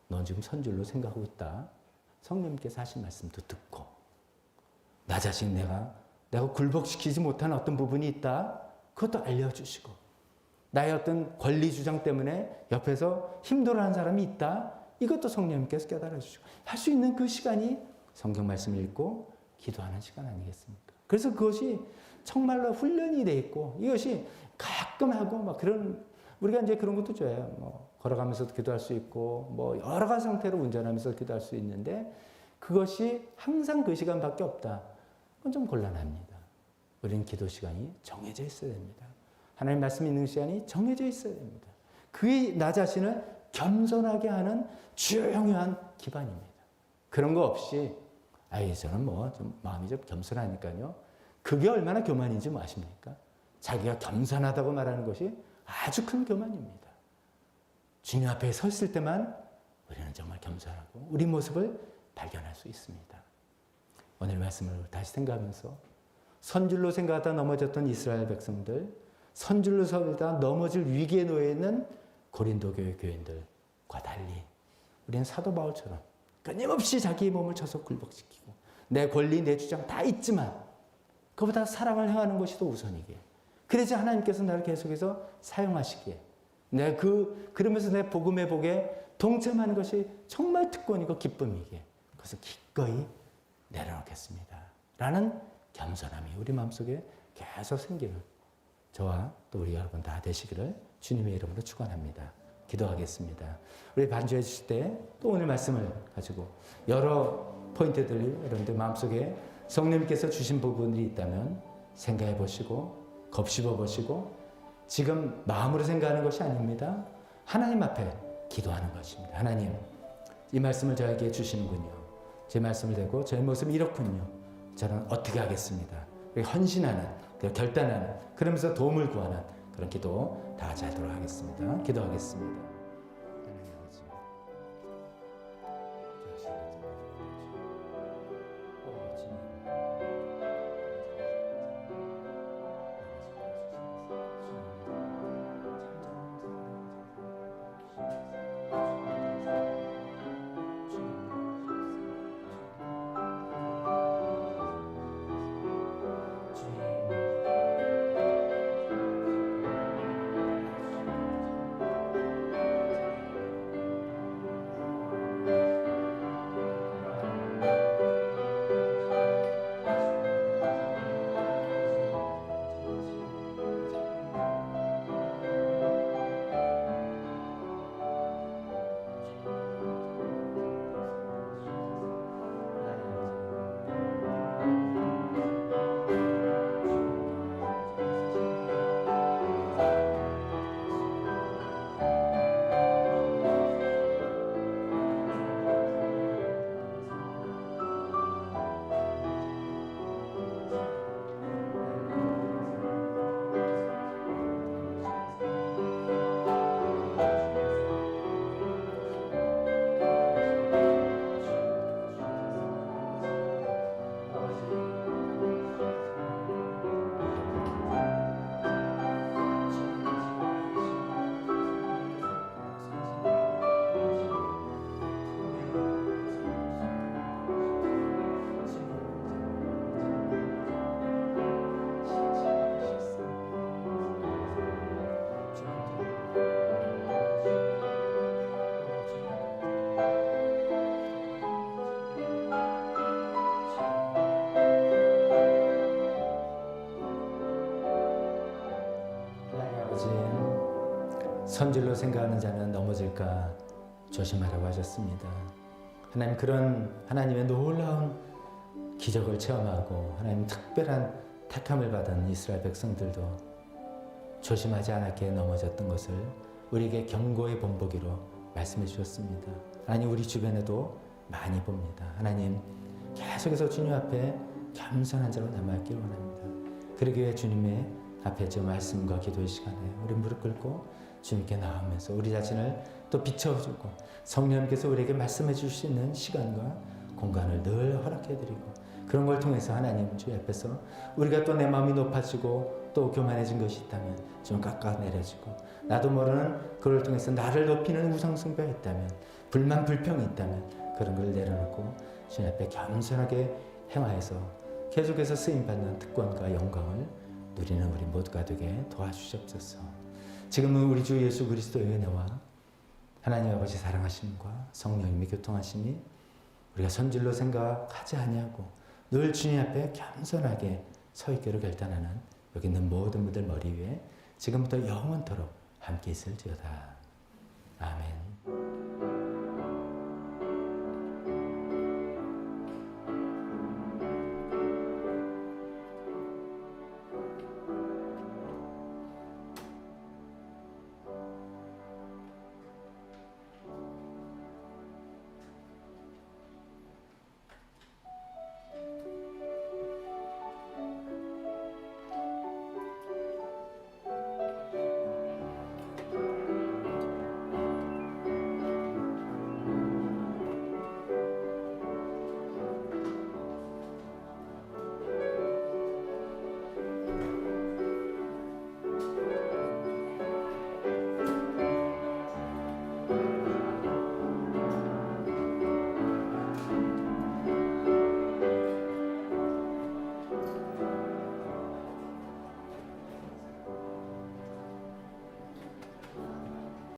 넌 지금 선줄로 생각하고 있다. 성령님께서 하신 말씀도 듣고 나 자신 내가 굴복시키지 못한 어떤 부분이 있다. 그것도 알려주시고 나의 어떤 권리 주장 때문에 옆에서 힘들어하는 사람이 있다. 이것도 성령님께서 깨달아 주시고 할 수 있는 그 시간이 성경 말씀을 읽고 기도하는 시간 아니겠습니까? 그래서 그것이 정말로 훈련이 돼 있고 이것이 가끔 하고 막 그런 우리가 이제 그런 것도 좋아해요. 뭐 걸어가면서도 기도할 수 있고 뭐 여러 가지 상태로 운전하면서 기도할 수 있는데 그것이 항상 그 시간밖에 없다. 그건 좀 곤란합니다. 우리는 기도 시간이 정해져 있어야 됩니다. 하나님 말씀 있는 시간이 정해져 있어야 됩니다. 그게 나 자신을 겸손하게 하는 중요한 기반입니다. 그런 거 없이 저는 뭐 좀 마음이 좀 겸손하니까요. 그게 얼마나 교만인지 뭐 아십니까? 자기가 겸손하다고 말하는 것이 아주 큰 교만입니다. 주님 앞에 서 있을 때만 우리는 정말 겸손하고 우리 모습을 발견할 수 있습니다. 오늘 말씀을 다시 생각하면서 선줄로 생각하다 넘어졌던 이스라엘 백성들, 선줄로 서다 넘어질 위기에 놓여 있는 고린도 교회 교인들과 달리 우리는 사도 바울처럼 끊임없이 자기 몸을 쳐서 굴복시키고 내 권리, 내 주장 다 있지만 그보다 사랑을 행하는 것이 더 우선이기에 그래서 하나님께서 나를 계속해서 사용하시기에 그러면서 내 복음의 복에 동참하는 것이 정말 특권이고 기쁨이기에 그래서 기꺼이 내려놓겠습니다. 라는 겸손함이 우리 마음속에 계속 생기는 저와 또 우리 여러분 다 되시기를 주님의 이름으로 축원합니다. 기도하겠습니다. 우리 반주해 주실 때 또 오늘 말씀을 가지고 여러 포인트들이 여러분들 마음속에 성령님께서 주신 부분들이 있다면 생각해 보시고 곱씹어 보시고 지금 마음으로 생각하는 것이 아닙니다. 하나님 앞에 기도하는 것입니다. 하나님, 이 말씀을 저에게 주시는군요. 제 말씀을 대고 저의 모습이 이렇군요. 저는 어떻게 하겠습니다. 헌신하는, 결단하는, 그러면서 도움을 구하는 그런 기도 다 같이 하도록 하겠습니다. 기도하겠습니다. 선질로 생각하는 자는 넘어질까 조심하라고 하셨습니다. 하나님, 그런 하나님의 놀라운 기적을 체험하고 하나님 특별한 택함을 받은 이스라엘 백성들도 조심하지 않았기에 넘어졌던 것을 우리에게 경고의 본보기로 말씀해 주셨습니다. 하나님, 우리 주변에도 많이 봅니다. 하나님, 계속해서 주님 앞에 겸손한 자로 남아있기를 원합니다. 그러기 위해 주님의 앞에 저 말씀과 기도의 시간에 우리 무릎 꿇고 주님께 나오면서 우리 자신을 또 비춰주고 성령님께서 우리에게 말씀해 주실 수 있는 시간과 공간을 늘 허락해 드리고, 그런 걸 통해서 하나님 주 앞에서 우리가 또 내 마음이 높아지고 또 교만해진 것이 있다면 좀 깎아내려지고, 나도 모르는 그걸 통해서 나를 높이는 우상숭배가 있다면, 불만 불평이 있다면 그런 걸 내려놓고 주님 앞에 겸손하게 행하여서 계속해서 쓰임받는 특권과 영광을 누리는 우리 모두가 되게 도와주시옵소서. 지금은 우리 주 예수 그리스도의 은혜와 하나님 아버지 사랑하심과 성령님의 교통하심이 우리가 선질로 생각하지 아니하고 늘 주님 앞에 겸손하게 서 있기로 결단하는 여기 있는 모든 분들 머리 위에 지금부터 영원토록 함께 있을지어다. 아멘.